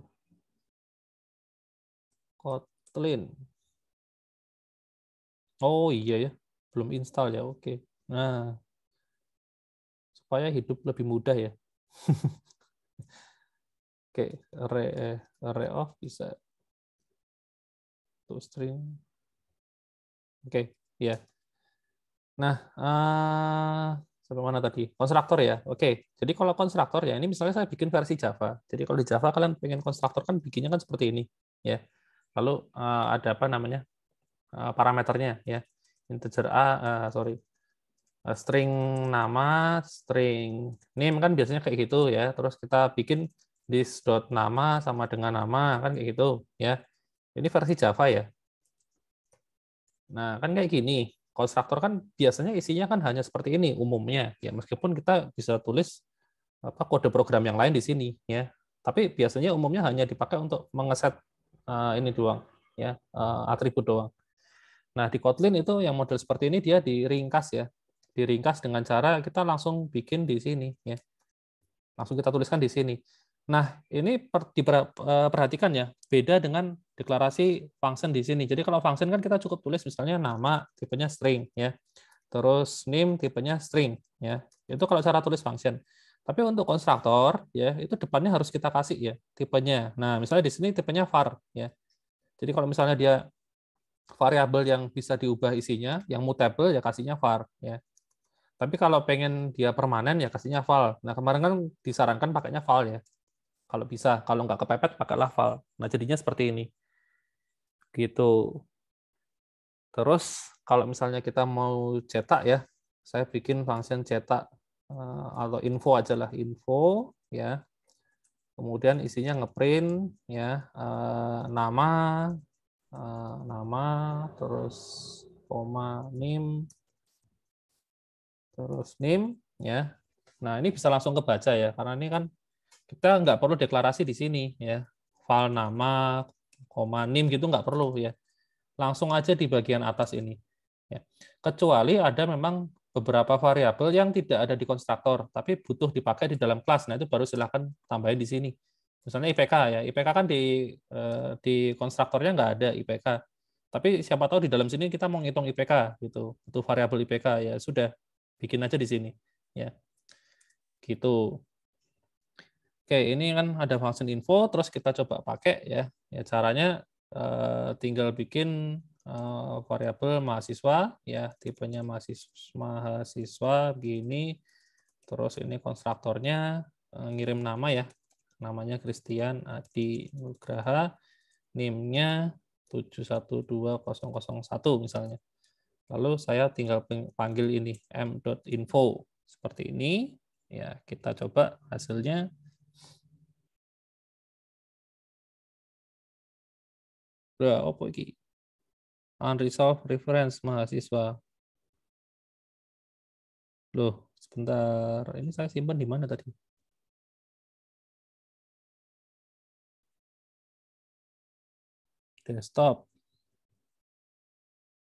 Kotlin. Oh iya ya, belum install ya. Oke. Nah, supaya hidup lebih mudah ya. Oke, array of bisa to string. Oke, ya. Nah, Sampai mana tadi? Konstruktor ya. Oke. Jadi kalau konstruktor ya, ini misalnya saya bikin versi Java. Jadi kalau di Java kalian pengen konstruktor kan bikinnya kan seperti ini, ya. Lalu ada apa namanya? Parameternya ya. Integer string nama, string name kan biasanya kayak gitu ya. Terus kita bikin this.nama sama dengan nama kan kayak gitu ya. Ini versi Java ya. Nah, kan kayak gini. Konstruktor kan biasanya isinya kan hanya seperti ini umumnya ya, meskipun kita bisa tulis apa kode program yang lain di sini ya. Tapi biasanya umumnya hanya dipakai untuk mengeset ini doang ya, atribut doang. Nah, di Kotlin itu yang model seperti ini dia diringkas ya. Diringkas dengan cara kita langsung bikin di sini ya. Langsung kita tuliskan di sini. Nah, ini diperhatikan ya, beda dengan deklarasi function di sini. Jadi kalau function kan kita cukup tulis misalnya nama tipenya string ya. Terus name tipenya string ya. Itu kalau cara tulis function. Tapi untuk konstruktor ya, itu depannya harus kita kasih ya tipenya. Nah, misalnya di sini tipenya var ya. Jadi kalau misalnya dia variabel yang bisa diubah isinya, yang mutable ya kasihnya var ya. Tapi kalau pengen dia permanen ya kasihnya val. Nah, kemarin kan disarankan pakainya val ya. Kalau bisa, kalau nggak kepepet pakailah val. Nah, jadinya seperti ini. Gitu. Terus kalau misalnya kita mau cetak ya, saya bikin function cetak atau info aja lah, info ya. Kemudian isinya ngeprint ya, nama terus koma name terus name ya. Nah, ini bisa langsung kebaca ya, karena ini kan kita nggak perlu deklarasi di sini ya. File nama, koma name gitu nggak perlu ya. Langsung aja di bagian atas ini. Ya. Kecuali ada memang beberapa variabel yang tidak ada di konstruktor, tapi butuh dipakai di dalam kelas. Nah, itu baru silahkan tambahin di sini. Misalnya IPK ya. IPK kan di konstruktornya nggak ada IPK. Tapi siapa tahu di dalam sini kita mau ngitung IPK gitu. Butuh variabel IPK ya sudah bikin aja di sini ya. Gitu. Oke, ini kan ada function info, terus kita coba pakai ya. Ya caranya tinggal bikin variabel mahasiswa ya, tipenya mahasiswa begini. Terus ini konstruktornya ngirim nama ya. Namanya Christian Adi Nugraha, NIM-nya 712001 misalnya. Lalu saya tinggal panggil ini m.info seperti ini. Ya, kita coba hasilnya. Apa ini? Unresolved reference mahasiswa. Loh, sebentar. Ini saya simpan di mana tadi? Desktop.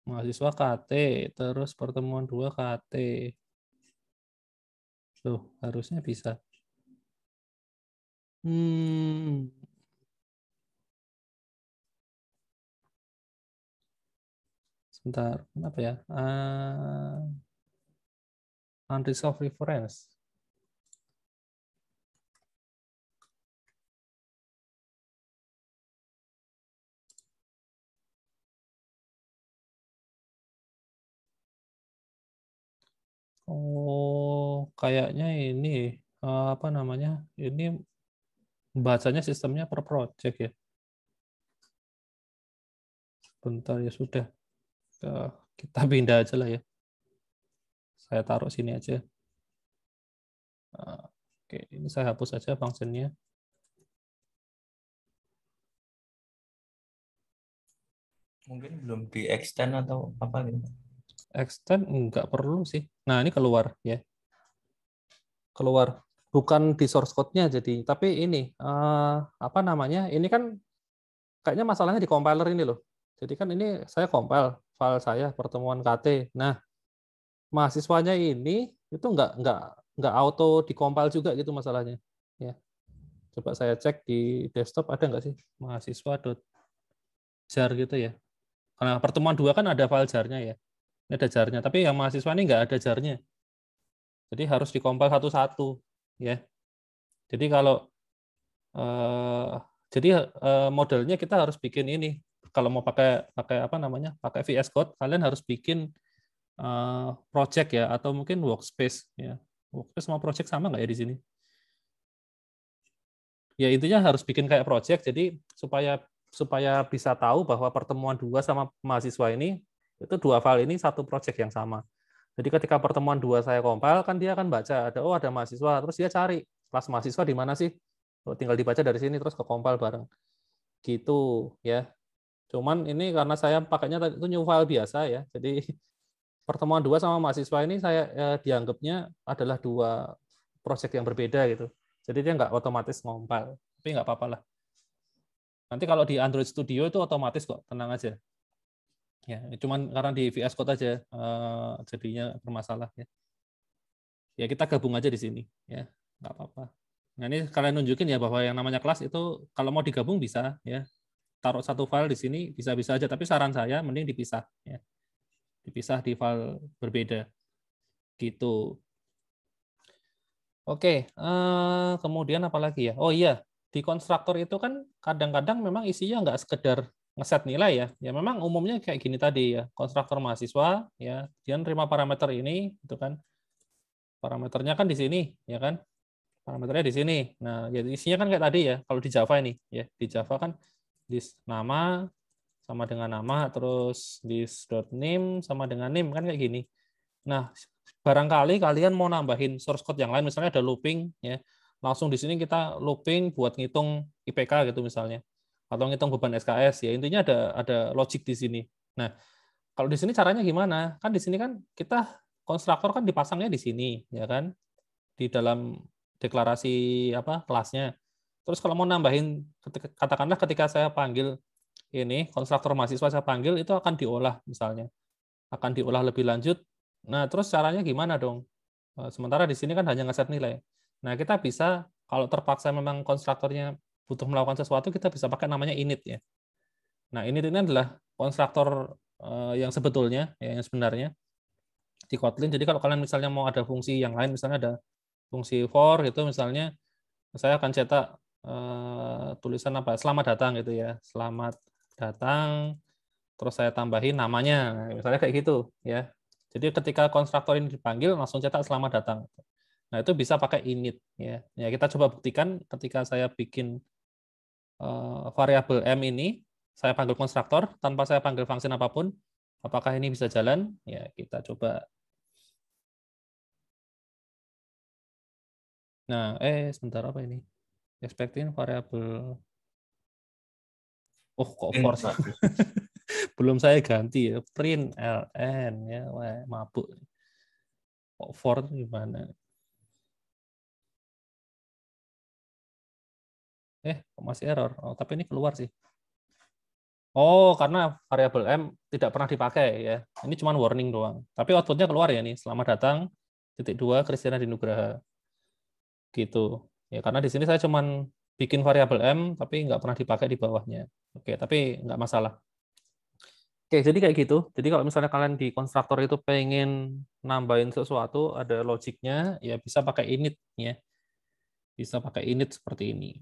Mahasiswa KT, terus pertemuan 2 KT. Loh, harusnya bisa. Sebentar, kenapa ya? Unresolved reference. Oh, kayaknya ini apa namanya? Ini bacanya sistemnya per project ya. Bentar ya sudah. Kita pindah aja lah ya. Saya taruh sini aja. Oke, ini saya hapus aja fungsinya. Mungkin belum di extend atau apa gitu. Extend nggak perlu sih. Nah, ini keluar ya. Keluar. Bukan di source code-nya jadi, tapi ini apa namanya? Ini kan kayaknya masalahnya di compiler ini loh. Jadi kan ini saya compile file saya pertemuan KT. Nah, mahasiswanya ini itu nggak auto di-compile juga gitu masalahnya. Ya. Coba saya cek di desktop ada nggak sih mahasiswa.jar gitu ya. Karena pertemuan 2 kan ada file jar-nya ya. Ini ada jar-nya, tapi yang mahasiswa ini nggak ada jar-nya. Jadi harus di-compile satu-satu ya. Jadi kalau modelnya kita harus bikin ini. Kalau mau pakai apa namanya? Pakai VS Code, kalian harus bikin project ya, atau mungkin workspace ya. Workspace sama project sama nggak ya di sini? Ya intinya harus bikin kayak project, jadi supaya bisa tahu bahwa pertemuan 2 sama mahasiswa ini itu 2 file ini satu project yang sama. Jadi ketika pertemuan 2 saya compile, kan dia akan baca ada mahasiswa, terus dia cari kelas mahasiswa di mana sih? Tinggal dibaca dari sini terus ke compile bareng. Gitu ya. Cuman ini karena saya pakainya tadi itu new file biasa ya. Jadi pertemuan 2 sama mahasiswa ini saya dianggapnya adalah 2 project yang berbeda gitu. Jadi dia nggak otomatis compile, tapi nggak apa-apa lah. Nanti kalau di Android Studio itu otomatis kok, tenang aja. Ya, cuman karena di VS Code aja jadinya bermasalah ya. Ya kita gabung aja di sini ya, nggak apa-apa. Nah ini kalian nunjukin ya bahwa yang namanya kelas itu kalau mau digabung bisa ya. Taruh satu file di sini bisa-bisa aja, tapi saran saya mending dipisah ya. Dipisah di file berbeda. Gitu. Oke, kemudian apa lagi ya? Oh iya, di konstruktor itu kan kadang-kadang memang isinya nggak sekedar ngeset nilai ya. Ya memang umumnya kayak gini tadi ya. Konstruktor mahasiswa ya, dia nerima parameter ini itu kan. Parameternya kan di sini ya kan. Parameternya di sini. Nah, jadi isinya kan kayak tadi ya. Kalau di Java ini ya, di Java kan this nama sama dengan nama, terus this.name sama dengan name kan kayak gini. Nah, barangkali kalian mau nambahin source code yang lain, misalnya ada looping, ya, langsung di sini kita looping buat ngitung IPK gitu misalnya, atau ngitung beban SKS, ya intinya ada logic di sini. Nah, kalau di sini caranya gimana? Kan di sini kan kita konstruktor kan dipasangnya di sini, ya kan, di dalam deklarasi apa kelasnya. Terus kalau mau nambahin, katakanlah ketika saya panggil ini konstruktor mahasiswa saya panggil itu akan diolah misalnya, akan diolah lebih lanjut. Nah, terus caranya gimana dong? Sementara di sini kan hanya ngeset nilai. Nah, kita bisa, kalau terpaksa memang konstruktornya butuh melakukan sesuatu, kita bisa pakai namanya init ya. Nah, init ini adalah konstruktor yang sebetulnya, ya, yang sebenarnya di Kotlin. Jadi kalau kalian misalnya mau ada fungsi yang lain, misalnya ada fungsi for gitu, misalnya saya akan cetak tulisan apa? Selamat datang gitu ya. Selamat datang. Terus saya tambahin namanya, misalnya kayak gitu ya. Jadi ketika konstruktor ini dipanggil langsung cetak selamat datang. Nah itu bisa pakai init ya. Ya kita coba buktikan ketika saya bikin variabel m ini, saya panggil konstruktor tanpa saya panggil function apapun, apakah ini bisa jalan? Ya kita coba. Nah sebentar apa ini? Expecting variabel. Oh kok force? Belum saya ganti ya, print ln ya, wah mabuk. Kok for gimana? Kok masih error? Oh, tapi ini keluar sih. Oh, karena variabel m tidak pernah dipakai ya. Ini cuma warning doang. Tapi outputnya keluar ya nih. Selamat datang, .2 Christiana Dinugraha. Gitu. Ya karena di sini saya cuma bikin variabel m, tapi nggak pernah dipakai di bawahnya. Oke, tapi nggak masalah. Oke, jadi kayak gitu. Jadi kalau misalnya kalian di konstruktor itu pengen nambahin sesuatu, ada logiknya, ya bisa pakai init ya. Bisa pakai init seperti ini.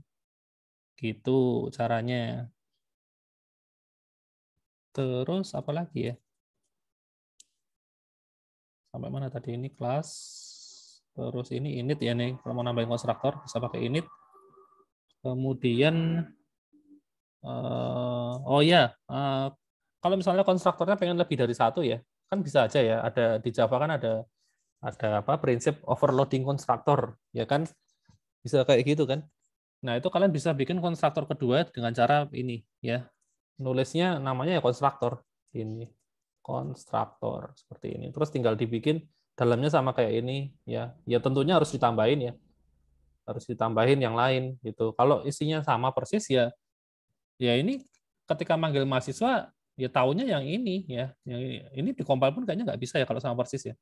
Gitu caranya. Terus apa lagi ya? Sampai mana tadi ini kelas. Terus ini init ya nih. Kalau mau nambahin konstruktor bisa pakai init. Kemudian oh ya, kalau misalnya konstruktornya pengen lebih dari satu ya, kan bisa aja ya. Ada di Java kan ada apa prinsip overloading konstruktor ya kan. Bisa kayak gitu kan. Nah, itu kalian bisa bikin konstruktor kedua dengan cara ini ya. Nulisnya namanya ya konstruktor ini. Konstruktor seperti ini. Terus tinggal dibikin dalamnya sama kayak ini ya. Ya tentunya harus ditambahin ya. Harus ditambahin yang lain gitu. Kalau isinya sama persis ya ini ketika manggil mahasiswa ya taunya yang ini ya. Yang ini dikompil pun kayaknya nggak bisa ya kalau sama persis ya.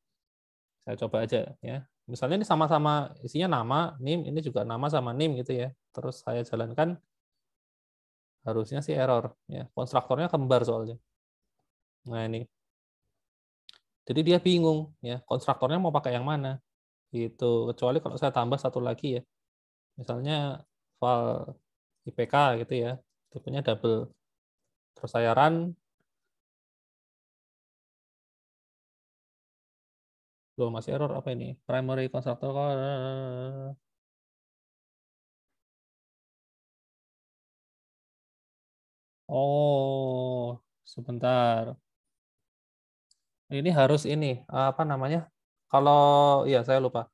Saya coba aja ya. Misalnya ini sama-sama isinya nama, nim, ini juga nama sama nim gitu ya. Terus saya jalankan harusnya sih error ya. Konstruktornya kembar soalnya. Nah, ini. Jadi dia bingung ya, konstruktornya mau pakai yang mana. Gitu. Kecuali kalau saya tambah satu lagi ya. Misalnya file IPK gitu ya. Tipenya double. Terus saya run. Loh, masih error apa ini? Primary constructor. Oh, sebentar. Ini harus ini apa namanya? Kalau ya saya lupa.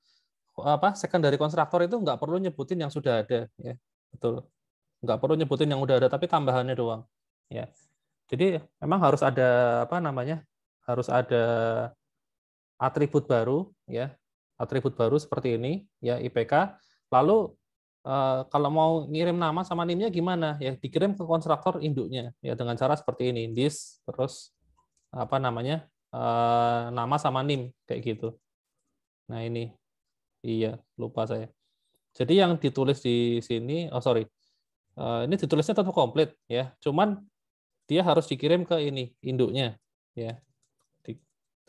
Apa secondary constructor itu nggak perlu nyebutin yang sudah ada, ya. Betul. Nggak perlu nyebutin yang udah ada, tapi tambahannya doang. Ya. Jadi memang harus ada apa namanya? Harus ada atribut baru, ya. Atribut baru seperti ini, ya IPK. Lalu kalau mau ngirim nama sama NIM-nya gimana? Ya dikirim ke konstruktor induknya, ya dengan cara seperti ini, this terus apa namanya nama sama NIM kayak gitu. Nah ini, iya lupa saya. Jadi yang ditulis di sini, oh sorry, ini ditulisnya tetap komplit ya, cuman dia harus dikirim ke ini induknya, ya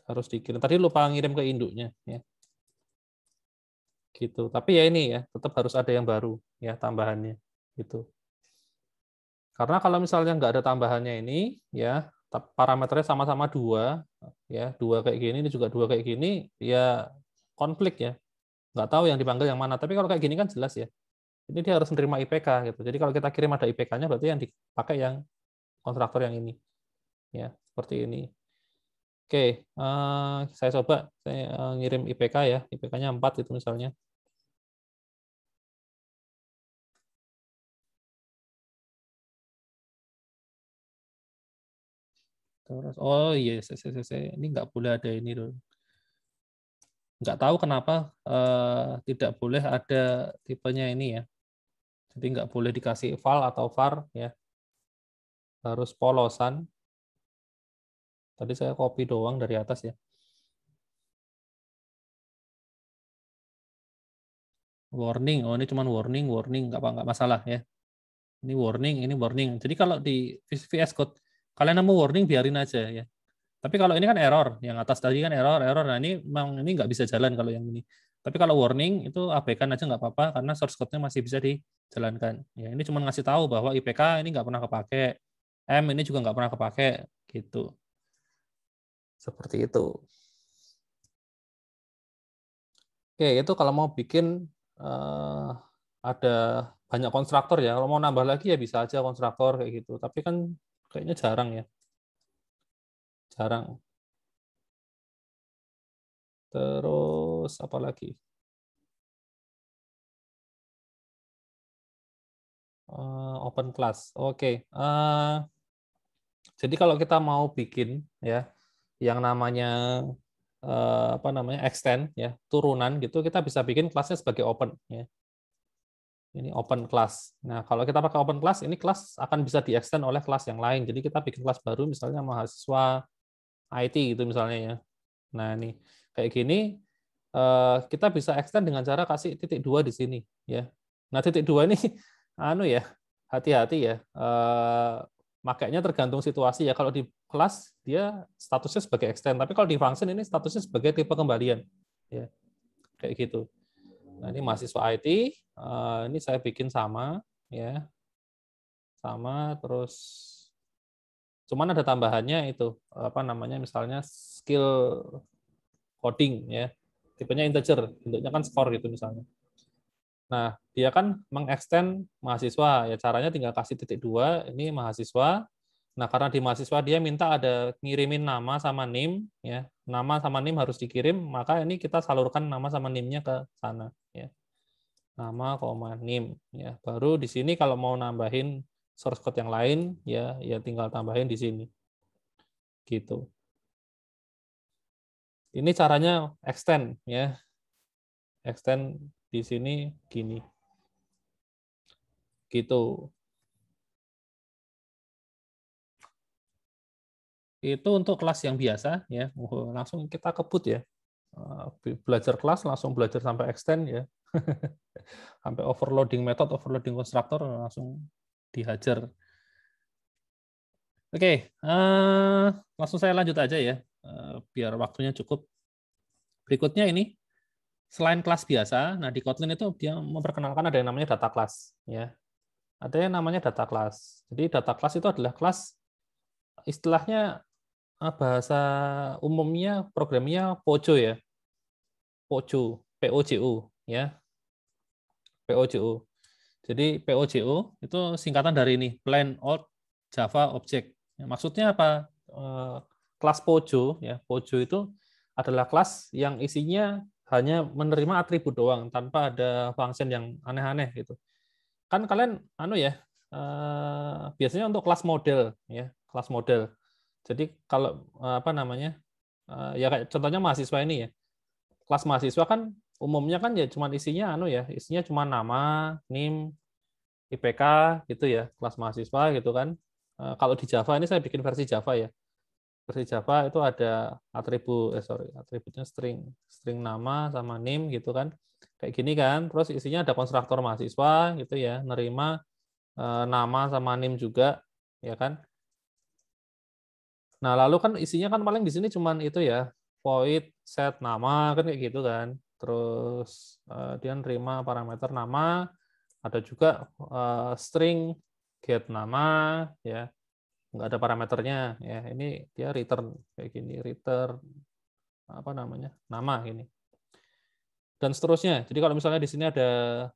harus dikirim. Tadi lupa ngirim ke induknya, ya gitu. Tapi ya ini ya tetap harus ada yang baru ya tambahannya gitu. Karena kalau misalnya nggak ada tambahannya ini ya parameternya sama-sama dua ya dua kayak gini ini juga dua kayak gini ya konflik ya nggak tahu yang dipanggil yang mana. Tapi kalau kayak gini kan jelas ya ini dia harus menerima IPK gitu. Jadi kalau kita kirim ada IPK-nya berarti yang dipakai yang konstruktor yang ini ya seperti ini. Oke, saya coba saya ngirim IPK ya, IPK-nya 4 itu misalnya. Terus, oh iya, ini nggak boleh ada ini dulu. Nggak tahu kenapa tidak boleh ada tipenya ini ya. Jadi nggak boleh dikasih val atau var ya. Harus polosan. Tadi saya copy doang dari atas ya. Warning, oh ini cuma warning, nggak masalah ya. Ini warning. Jadi kalau di VS Code kalian nemu warning biarin aja ya. Tapi kalau ini kan error, yang atas tadi kan error. Nah ini memang ini nggak bisa jalan kalau yang ini. Tapi kalau warning itu abaikan aja nggak apa-apa karena source code-nya masih bisa dijalankan. Ya ini cuma ngasih tahu bahwa IPK ini nggak pernah kepake, M ini juga nggak pernah kepake, gitu. Seperti itu. Oke, itu kalau mau bikin ada banyak konstruktor ya. Kalau mau nambah lagi ya bisa aja konstruktor kayak gitu. Tapi kan kayaknya jarang ya. Jarang. Terus apa lagi? Open class. Oke. Jadi kalau kita mau bikin ya yang namanya apa namanya extend ya turunan gitu kita bisa bikin kelasnya sebagai open ya. Ini open class. Nah, kalau kita pakai open class ini kelas akan bisa di-extend oleh kelas yang lain. Jadi kita bikin kelas baru misalnya mahasiswa IT gitu misalnya ya. Nah, ini kayak gini kita bisa extend dengan cara kasih titik 2 di sini ya. Nah, titik 2 ini anu ya, hati-hati ya. Makanya tergantung situasi ya. Kalau di kelas dia statusnya sebagai extend, tapi kalau di function ini statusnya sebagai tipe kembalian. Ya. Kayak gitu. Nah, ini mahasiswa IT, ini saya bikin sama ya. Sama terus cuman ada tambahannya itu apa namanya misalnya skill coding ya. Tipenya integer, bentuknya kan skor gitu misalnya. Nah, dia kan mengextend mahasiswa, ya caranya tinggal kasih titik 2, ini mahasiswa. Nah, karena di mahasiswa dia minta ada ngirimin nama sama NIM, ya nama sama NIM harus dikirim, maka ini kita salurkan nama sama NIM-nya ke sana. Ya. Nama, NIM. Ya. Baru di sini kalau mau nambahin source code yang lain, ya tinggal tambahin di sini. Gitu. Ini caranya extend, ya. Extend di sini gini. Gitu. Itu untuk kelas yang biasa ya. Langsung kita kebut ya. Belajar kelas langsung belajar sampai extend ya. Sampai overloading method, overloading konstruktor langsung dihajar. Oke, langsung saya lanjut aja ya. Biar waktunya cukup. Berikutnya ini selain kelas biasa, nah di Kotlin itu dia memperkenalkan ada yang namanya data class ya. Ada yang namanya data class. Jadi data class itu adalah kelas istilahnya bahasa umumnya programnya POJO ya. POJO ya. POJO. Jadi POJO itu singkatan dari ini, Plain Old Java Object. Maksudnya apa? Kelas POJO ya. POJO itu adalah kelas yang isinya hanya menerima atribut doang tanpa ada function yang aneh-aneh gitu. Kan kalian biasanya untuk kelas model ya, kelas model. Jadi kalau apa namanya? Ya kayak contohnya mahasiswa ini ya. Kelas mahasiswa kan umumnya kan ya cuma isinya isinya cuma nama, NIM, IPK gitu ya, kelas mahasiswa gitu kan. Kalau di Java ini saya bikin versi Java ya. Versi Java itu ada atributnya string nama sama NIM gitu kan. Kayak gini kan. Terus isinya ada konstruktor mahasiswa gitu ya, nerima nama sama NIM juga ya kan. Nah, lalu kan isinya kan paling di sini cuman itu ya, void set nama kan kayak gitu kan. Terus dia nerima parameter nama, ada juga string get nama ya. Nggak ada parameternya ya. Ini dia return kayak gini, return apa namanya? Nama ini. Dan seterusnya. Jadi kalau misalnya di sini ada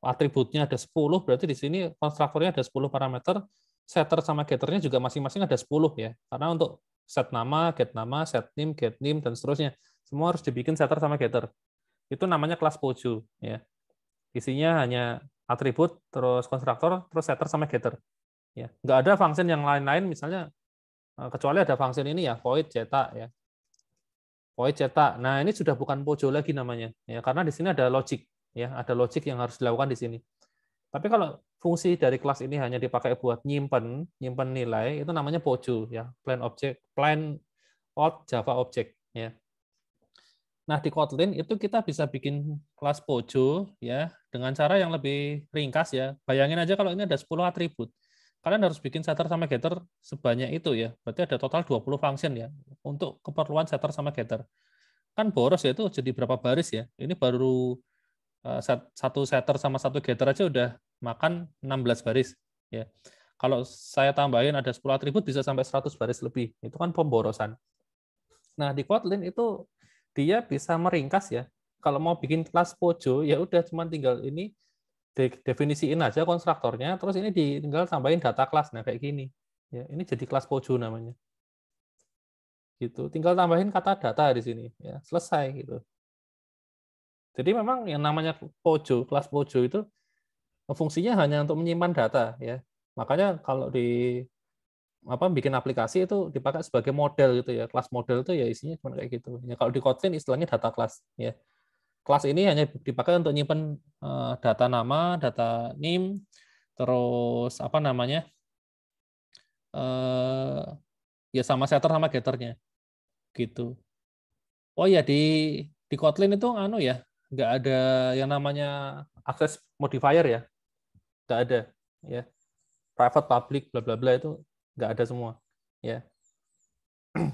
atributnya ada 10, berarti di sini konstruktornya ada 10 parameter, setter sama getternya juga masing-masing ada 10 ya. Karena untuk set nama, get name, dan seterusnya. Semua harus dibikin setter sama getter. Itu namanya kelas POJO ya. Isinya hanya atribut, terus konstruktor, terus setter sama getter. Ya, nggak ada function yang lain-lain, misalnya kecuali ada function ini ya, void cetak ya. Void cetak. Nah, ini sudah bukan POJO lagi namanya ya, karena di sini ada logic ya, ada logic yang harus dilakukan di sini. Tapi kalau fungsi dari kelas ini hanya dipakai buat nyimpen nilai, itu namanya POJO ya, plain old Java object ya. Nah, di Kotlin itu kita bisa bikin kelas POJO ya dengan cara yang lebih ringkas ya. Bayangin aja kalau ini ada 10 atribut. Kalian harus bikin setter sama getter sebanyak itu ya. Berarti ada total 20 function ya untuk keperluan setter sama getter. Kan boros ya, itu jadi berapa baris ya. Ini baru satu setter sama satu getter aja udah makan 16 baris ya. Kalau saya tambahin ada 10 atribut bisa sampai 100 baris lebih. Itu kan pemborosan. Nah, di Kotlin itu dia bisa meringkas ya. Kalau mau bikin kelas POJO ya udah cuma tinggal ini definisiin aja konstruktornya, terus ini tinggal tambahin data kelas. Nah, kayak gini. Ya, ini jadi kelas POJO namanya. Gitu. Tinggal tambahin kata data di sini ya, selesai gitu. Jadi memang yang namanya POJO, kelas POJO itu fungsinya hanya untuk menyimpan data ya. Makanya kalau bikin aplikasi itu dipakai sebagai model gitu ya. Kelas model itu ya isinya cuma kayak gitu. Ya kalau di Kotlin istilahnya data kelas ya. Kelas ini hanya dipakai untuk menyimpan data nama, data NIM, terus ya sama setter sama getternya gitu. Oh ya, di Kotlin itu nggak ada yang namanya access modifier ya, nggak ada ya, private public bla bla bla itu nggak ada semua ya.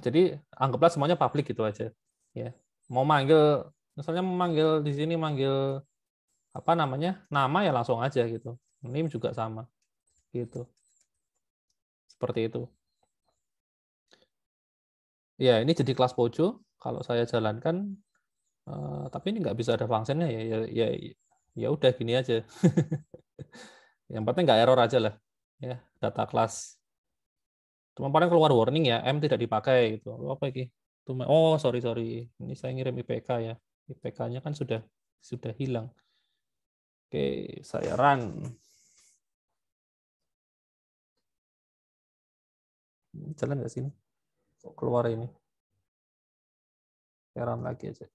Jadi anggaplah semuanya public gitu aja ya. Mau manggil misalnya di sini manggil nama ya langsung aja gitu, name juga sama gitu, seperti itu ya. Ini jadi kelas POJO kalau saya jalankan. Tapi ini nggak bisa ada functionnya ya udah gini aja. Yang penting nggak error aja lah ya, data kelas. Cuma paling keluar warning ya, M tidak dipakai gitu. Apa ini? Oh sorry, ini saya ngirim IPK ya, IPK-nya kan sudah hilang. Oke, saya run. Jalan nggak sini? Kok keluar ini? Saya run lagi aja.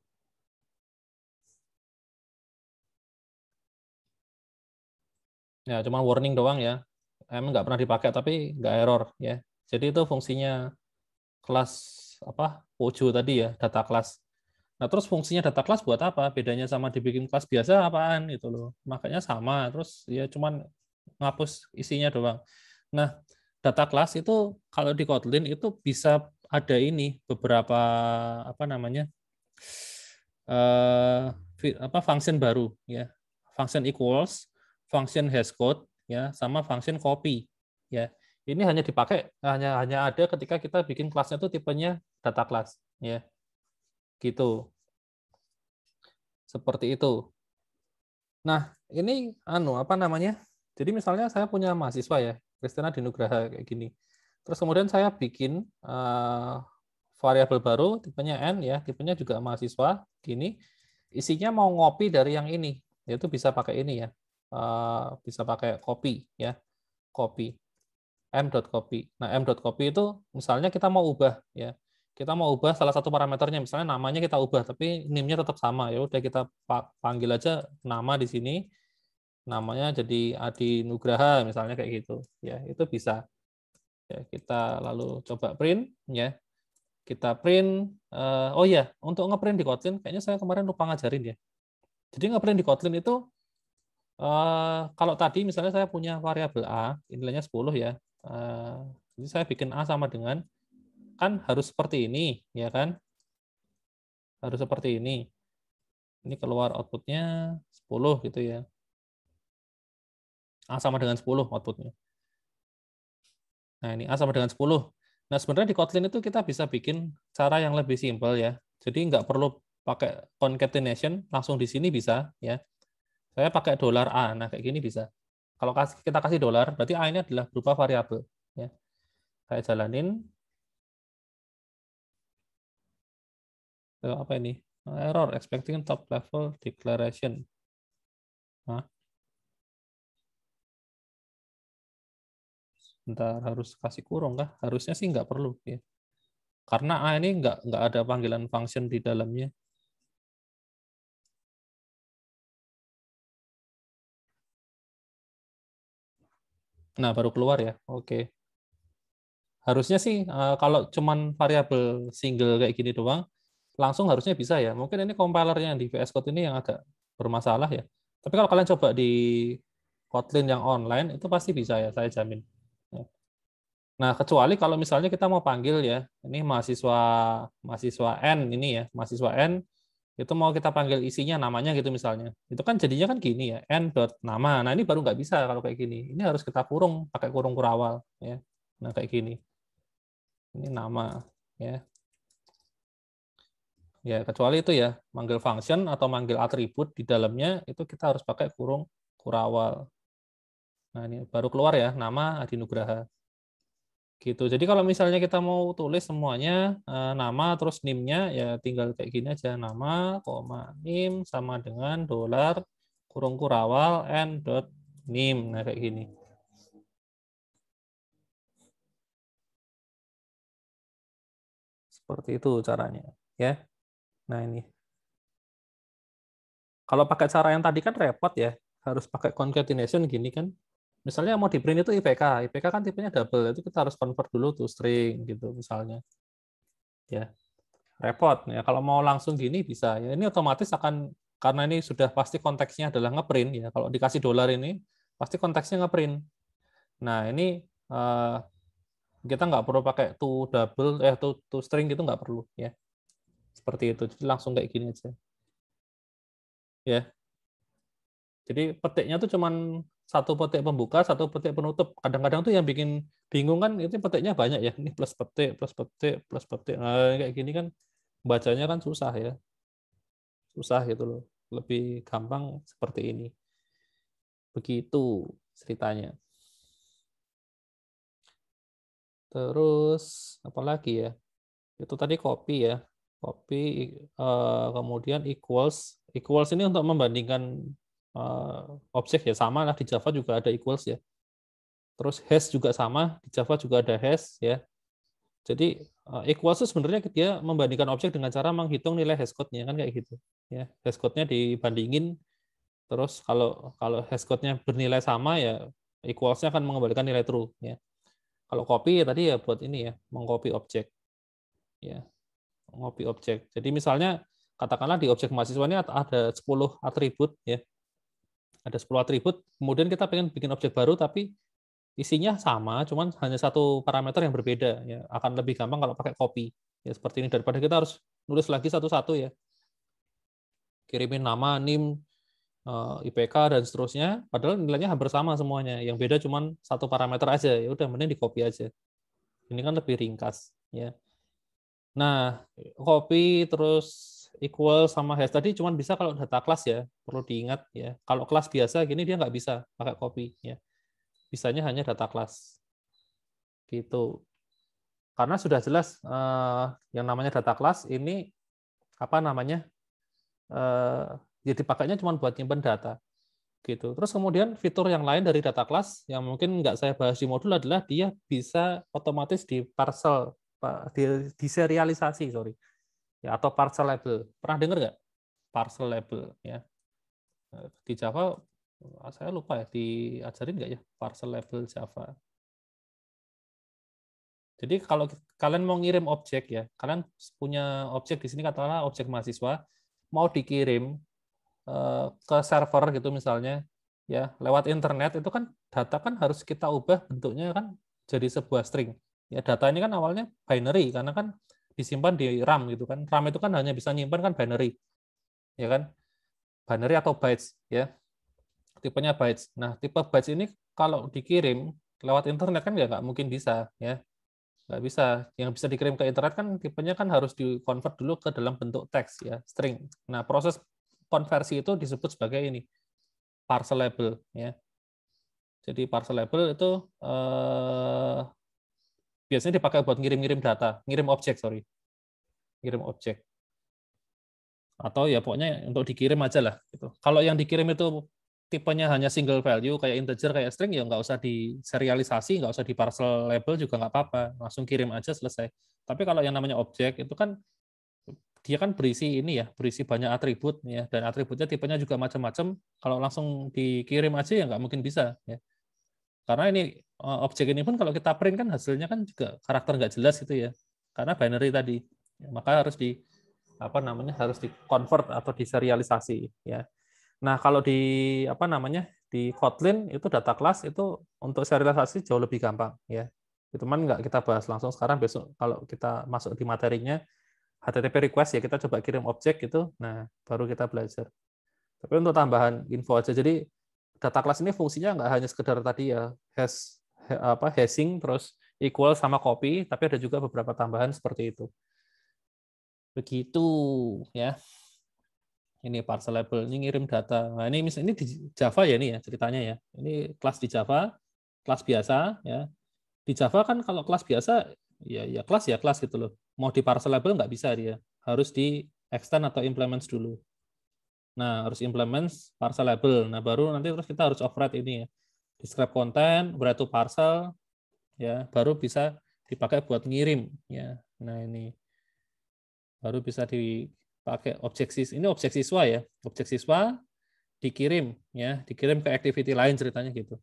Ya, cuma warning doang ya. M nggak pernah dipakai tapi nggak error ya. Jadi itu fungsinya kelas POJO tadi ya, data kelas. Nah, terus fungsinya data kelas buat apa? Bedanya sama dibikin kelas biasa apaan itu loh. Makanya sama, terus ya cuman ngapus isinya doang. Nah, data kelas itu kalau di Kotlin itu bisa ada ini beberapa function baru ya. Function equals, function hashcode ya, sama function copy ya. Ini hanya dipakai hanya ada ketika kita bikin kelasnya itu tipenya data class ya. Gitu. Seperti itu. Nah, ini apa namanya? Jadi misalnya saya punya mahasiswa ya, Kristina Dinugraha kayak gini. Terus kemudian saya bikin variabel baru, tipenya n ya, tipenya juga mahasiswa, gini. Isinya mau ngopi dari yang ini, yaitu bisa pakai ini ya, bisa pakai copy ya, copy m.copy. Nah, m.copy itu misalnya kita mau ubah ya, kita mau ubah salah satu parameternya, misalnya namanya kita ubah, tapi name-nya tetap sama ya, udah kita panggil aja nama di sini, namanya jadi Adi Nugraha misalnya kayak gitu ya, itu bisa ya. Kita lalu coba print ya, kita print oh ya, untuk ngeprint di Kotlin kayaknya saya kemarin lupa ngajarin ya. Jadi ngeprint di Kotlin itu kalau tadi misalnya saya punya variabel a nilainya 10 ya, jadi saya bikin a sama dengan, kan harus seperti ini ya kan, harus seperti ini keluar outputnya 10 gitu ya, a sama dengan 10 outputnya. Nah, ini A sama dengan 10. Nah, sebenarnya di Kotlin itu kita bisa bikin cara yang lebih simpel ya. Jadi nggak perlu pakai concatenation, langsung di sini bisa ya. Saya pakai $A, nah kayak gini bisa. Kalau kita kasih $, berarti A ini adalah berupa variabel ya. Saya jalanin. Apa ini? Error expecting top level declaration. Nah, bentar, harus kasih kurung kah? Harusnya sih nggak perlu ya. Karena A ini nggak ada panggilan function di dalamnya. Nah, baru keluar ya. Oke. Harusnya sih kalau cuman variabel single kayak gini doang, langsung harusnya bisa ya. Mungkin ini compilernya yang di VS Code ini yang agak bermasalah ya. Tapi kalau kalian coba di Kotlin yang online, itu pasti bisa ya, saya jamin. Nah, kecuali kalau misalnya kita mau panggil ya, ini mahasiswa N ini ya, mahasiswa N, itu mau kita panggil isinya namanya gitu misalnya. Itu kan jadinya kan gini ya, n.nama. Nah, ini baru nggak bisa kalau kayak gini. Ini harus kita kurung, pakai kurung kurawal. Ya. Nah, kayak gini. Ini nama. Ya. Ya, kecuali itu ya, manggil function atau manggil atribut di dalamnya, itu kita harus pakai kurung kurawal. Nah, ini baru keluar ya, nama Adi Nugraha. Gitu. Jadi kalau misalnya kita mau tulis semuanya nama terus nim-nya ya tinggal kayak gini aja, nama, nim sama dengan $ kurung kurawal n.nim. Nah, kayak gini. Seperti itu caranya, ya. Nah, ini. Kalau pakai cara yang tadi kan repot ya, harus pakai concatenation gini kan. Misalnya mau di print itu IPK kan tipenya double, itu kita harus convert dulu to string gitu misalnya. Ya. Repot ya. Kalau mau langsung gini bisa ya. Ini otomatis akan, karena ini sudah pasti konteksnya adalah ngeprint ya. Kalau dikasih $ ini pasti konteksnya ngeprint. Nah, ini kita nggak perlu pakai to double to string gitu, nggak perlu ya. Seperti itu. Jadi langsung kayak gini aja. Ya. Jadi petiknya tuh cuman satu petik pembuka, satu petik penutup. Kadang-kadang tuh yang bikin bingung kan itu petiknya banyak ya. Ini plus petik, plus petik, plus petik. Nah, kayak gini kan bacanya kan susah ya. Susah gitu loh. Lebih gampang seperti ini. Begitu ceritanya. Terus apa lagi ya? Itu tadi copy ya. Copy kemudian equals. Equals ini untuk membandingkan objek ya, sama lah di Java juga ada equals ya. Terus hash juga sama, di Java juga ada hash ya. Jadi equals itu sebenarnya dia membandingkan objek dengan cara menghitung nilai hash code-nya kan kayak gitu. Ya, hash code-nya dibandingin. Terus kalau hash code-nya bernilai sama ya equals-nya akan mengembalikan nilai true ya. Kalau copy ya tadi ya buat ini ya, mengcopy objek. Ya. Mengcopy objek. Jadi misalnya katakanlah di objek mahasiswa ini ada 10 atribut ya. Ada 10 atribut, kemudian kita pengen bikin objek baru tapi isinya sama, cuman hanya satu parameter yang berbeda ya. Akan lebih gampang kalau pakai copy. Ya seperti ini, daripada kita harus nulis lagi satu-satu ya. Kirimin nama, nim, IPK dan seterusnya, padahal nilainya hampir sama semuanya. Yang beda cuma satu parameter aja. Ya udah, mending di copy aja. Ini kan lebih ringkas ya. Nah, copy terus equal sama hash tadi cuma bisa kalau data kelas ya, perlu diingat ya. Kalau kelas biasa gini dia nggak bisa pakai copy ya. Bisanya hanya data kelas. Gitu. Karena sudah jelas yang namanya data kelas ini apa namanya? Ya dipakainya cuma buat nyimpen data. Gitu. Terus kemudian fitur yang lain dari data kelas yang mungkin nggak saya bahas di modul adalah dia bisa otomatis di parcel, di serialisasi, sorry. Ya, atau parcel label. Pernah dengar nggak parcel label ya? Di Java saya lupa ya diajarin nggak ya parcel label Java. Jadi kalau kalian mau ngirim objek ya, kalian punya objek di sini katakanlah objek mahasiswa mau dikirim ke server gitu misalnya ya lewat internet itu kan data kan harus kita ubah bentuknya kan jadi sebuah string. Ya data ini kan awalnya binary karena kan disimpan di RAM gitu kan. RAM itu kan hanya bisa nyimpan kan binary. Ya kan? Binary atau bytes ya. Tipenya bytes. Nah, tipe bytes ini kalau dikirim lewat internet kan nggak mungkin bisa ya. Nggak bisa. Yang bisa dikirim ke internet kan tipenya kan harus di-convert dulu ke dalam bentuk teks ya, string. Nah, proses konversi itu disebut sebagai ini parcel label ya. Jadi parcel label itu biasanya dipakai buat ngirim-ngirim data, ngirim objek, sorry. Ngirim objek. Atau ya pokoknya untuk dikirim aja lah gitu. Kalau yang dikirim itu tipenya hanya single value kayak integer kayak string ya nggak usah diserialisasi, nggak usah di parcel label juga nggak apa-apa, langsung kirim aja selesai. Tapi kalau yang namanya objek itu kan dia kan berisi ini ya, berisi banyak atribut ya, dan atributnya tipenya juga macam-macam. Kalau langsung dikirim aja ya nggak mungkin bisa ya. Karena ini objek ini pun kalau kita print kan hasilnya kan juga karakter nggak jelas gitu ya, karena binary tadi. Maka harus harus di-convert atau diserialisasi ya. Nah, kalau di di Kotlin itu data class itu untuk serialisasi jauh lebih gampang ya. Itu kan nggak kita bahas langsung sekarang, besok kalau kita masuk di materinya HTTP request ya kita coba kirim objek gitu. Nah, baru kita belajar. Tapi untuk tambahan info aja, jadi data class ini fungsinya nggak hanya sekedar tadi ya hashing terus equal sama copy, tapi ada juga beberapa tambahan seperti itu. Begitu ya. Ini parcel label, ini ngirim data. Nah, ini misalnya ini di Java ya ini ya ceritanya ya. Ini kelas di Java, kelas biasa ya. Di Java kan kalau kelas biasa ya kelas gitu loh. Mau di parcel label nggak bisa dia. Harus di extend atau implements dulu. Nah, harus implements parcel label. Nah, baru nanti terus kita harus override ini ya. Describe content, write to parcel ya, baru bisa dipakai buat ngirim ya. Nah, ini baru bisa dipakai objek siswa. Ini objek siswa ya. Objek siswa dikirim ya, dikirim ke activity lain ceritanya gitu.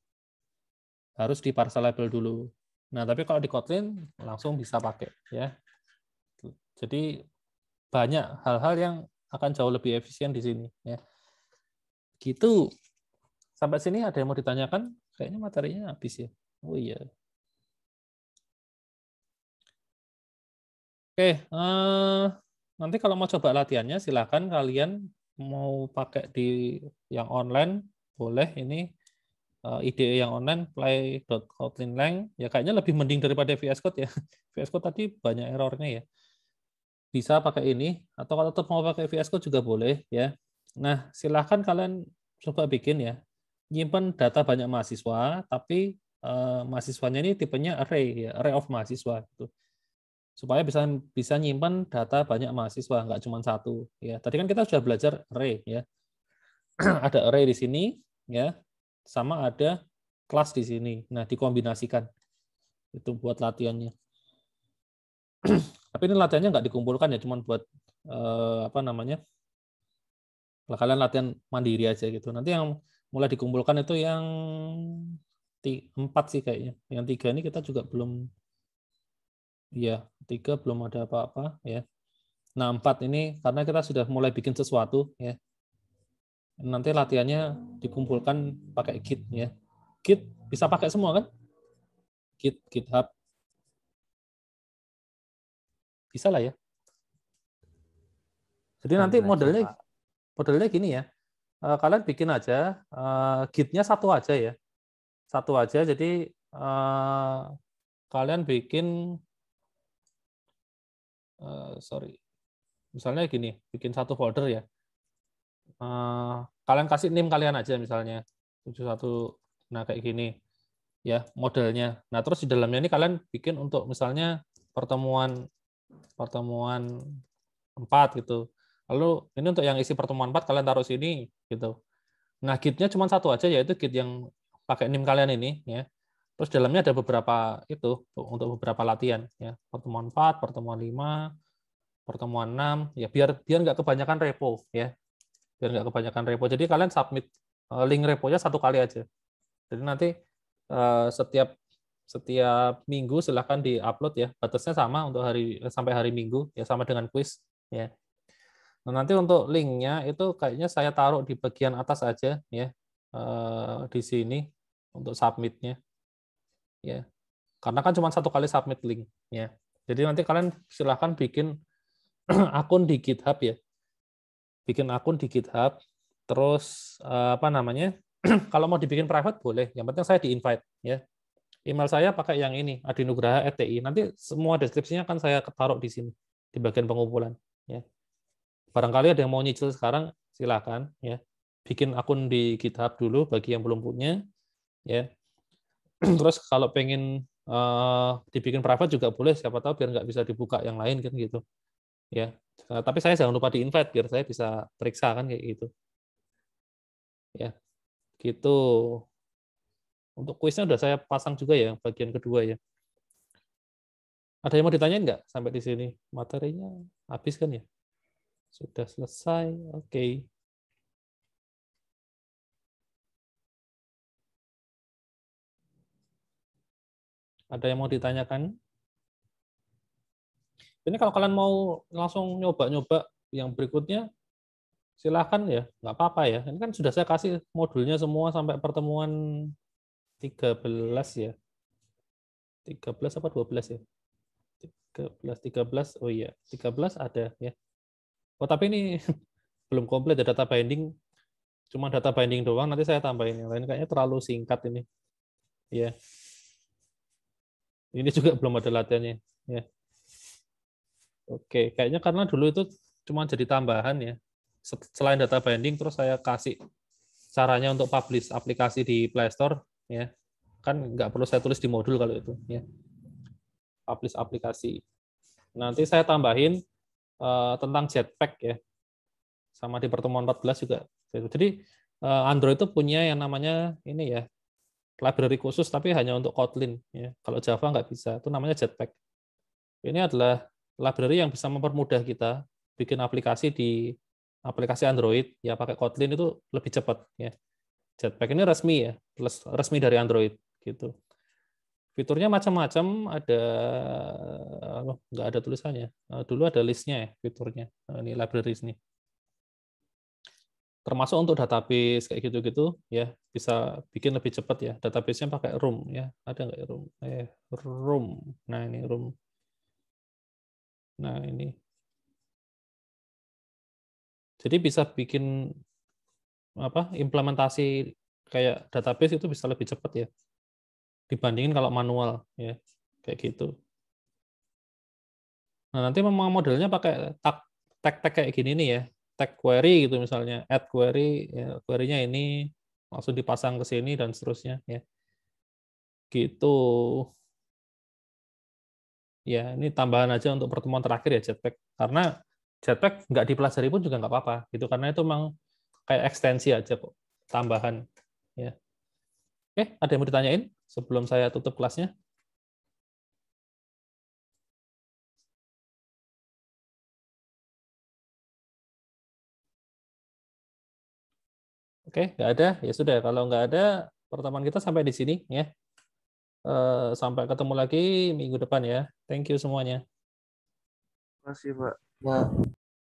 Harus di parcel label dulu. Nah, tapi kalau di Kotlin langsung bisa pakai ya. Jadi banyak hal-hal yang akan jauh lebih efisien di sini ya. Gitu. Sampai sini ada yang mau ditanyakan? Kayaknya materinya habis ya. Oh iya. Oke, nanti kalau mau coba latihannya silakan kalian mau pakai di yang online boleh ini IDE yang online play.kotlinlang ya kayaknya lebih mending daripada VS Code ya. VS Code tadi banyak errornya ya. Bisa pakai ini atau kalau tetap mau pakai VS Code juga boleh ya. Nah, silakan kalian coba bikin ya. Nyimpen data banyak mahasiswa tapi mahasiswanya ini tipenya array ya, array of mahasiswa gitu. Supaya bisa nyimpan data banyak mahasiswa, nggak cuma satu. Ya, tadi kan kita sudah belajar array ya. Ada array di sini ya, sama ada kelas di sini. Nah, dikombinasikan. Itu buat latihannya. Tapi ini latihannya nggak dikumpulkan ya, cuma buat kalian latihan mandiri aja gitu. Nanti yang mulai dikumpulkan itu yang 4 sih kayaknya. Yang 3 ini kita juga belum. Iya, 3 belum ada apa-apa ya. Nah, 4 ini karena kita sudah mulai bikin sesuatu ya. Nanti latihannya dikumpulkan pakai Git ya. Git bisa pakai semua kan? Git, GitHub. Bisa lah ya. Jadi nanti modelnya gini ya. Kalian bikin aja Git-nya satu aja ya. Satu aja, jadi kalian bikin misalnya gini, bikin satu folder ya. Kalian kasih name kalian aja misalnya 71. Nah, kayak gini ya modelnya. Nah, terus di dalamnya ini kalian bikin untuk misalnya pertemuan 4 gitu. Lalu ini untuk yang isi pertemuan 4 kalian taruh sini gitu. Nah, gitnya cuma satu aja, yaitu git yang pakai NIM kalian ini ya. Terus dalamnya ada beberapa itu untuk beberapa latihan ya. Pertemuan 4, pertemuan 5, pertemuan 6 ya, biar nggak kebanyakan repo ya. Biar nggak kebanyakan repo. Jadi kalian submit link reponya satu kali aja. Jadi nanti setiap minggu silahkan di-upload ya. Batasnya sama untuk sampai hari Minggu ya, sama dengan quiz ya. Nah, nanti untuk linknya itu kayaknya saya taruh di bagian atas aja ya, di sini untuk submitnya ya. Karena kan cuma satu kali submit link ya. Jadi nanti kalian silahkan bikin akun di GitHub ya. Bikin akun di GitHub, terus apa namanya? Kalau mau dibikin private boleh. Yang penting saya di-invite ya. Email saya pakai yang ini, adinugraha@ti. Nanti semua deskripsinya akan saya taruh di sini di bagian pengumpulan ya. Barangkali ada yang mau nyicil sekarang, silakan ya. Bikin akun di GitHub dulu bagi yang belum punya ya. Terus kalau pengen dibikin private juga boleh, siapa tahu biar nggak bisa dibuka yang lain kan gitu. Ya. Tapi saya jangan lupa di-invite biar saya bisa periksa kan kayak gitu. Ya. Gitu. Untuk kuisnya udah saya pasang juga ya bagian kedua ya. Ada yang mau ditanyain nggak sampai di sini? Materinya habis kan ya? Sudah selesai, oke. Ada yang mau ditanyakan? Ini kalau kalian mau langsung nyoba-nyoba yang berikutnya, silahkan ya, nggak apa-apa ya. Ini kan sudah saya kasih modulnya semua sampai pertemuan 13 ya. 13 apa 12 ya? 13, oh iya, 13 ada ya. Oh, tapi ini belum komplit ya, data binding. Cuma data binding doang, nanti saya tambahin yang lain. Kayaknya terlalu singkat ini. Ya. Ini juga belum ada latihannya. Ya. Oke, kayaknya karena dulu itu cuma jadi tambahan ya. Selain data binding, terus saya kasih caranya untuk publish aplikasi di Play Store. Ya. Kan nggak perlu saya tulis di modul kalau itu. Ya. Publish aplikasi. Nanti saya tambahin tentang Jetpack ya. Sama di pertemuan 14 juga. Jadi Android itu punya yang namanya ini ya, library khusus tapi hanya untuk Kotlin ya. Kalau Java nggak bisa, itu namanya Jetpack. Ini adalah library yang bisa mempermudah kita bikin aplikasi di aplikasi Android ya, pakai Kotlin itu lebih cepat ya. Jetpack ini resmi ya, resmi dari Android gitu. Fiturnya macam-macam, ada nggak ada tulisannya. Dulu ada listnya ya fiturnya. Ini library ini. Termasuk untuk database kayak gitu-gitu ya, bisa bikin lebih cepat ya. Database-nya pakai Room ya. Ada nggak ya Room? Room. Nah, ini Room. Nah, ini. Jadi bisa bikin apa? Implementasi kayak database itu bisa lebih cepat ya. Dibandingin kalau manual ya. Kayak gitu. Nah, nanti memang modelnya pakai tag kayak gini nih ya. Tag query gitu misalnya, add query, ya, query-nya ini langsung dipasang ke sini dan seterusnya ya. Gitu. Ya, ini tambahan aja untuk pertemuan terakhir ya Jetpack. Karena Jetpack nggak dipelajari pun juga nggak apa-apa gitu, karena itu memang kayak ekstensi aja kok, tambahan ya. Oke, ada yang mau ditanyain sebelum saya tutup kelasnya? Oke, nggak ada. Ya sudah, kalau nggak ada, pertemuan kita sampai di sini ya. Sampai ketemu lagi minggu depan ya. Thank you semuanya. Terima kasih, Pak. Nah,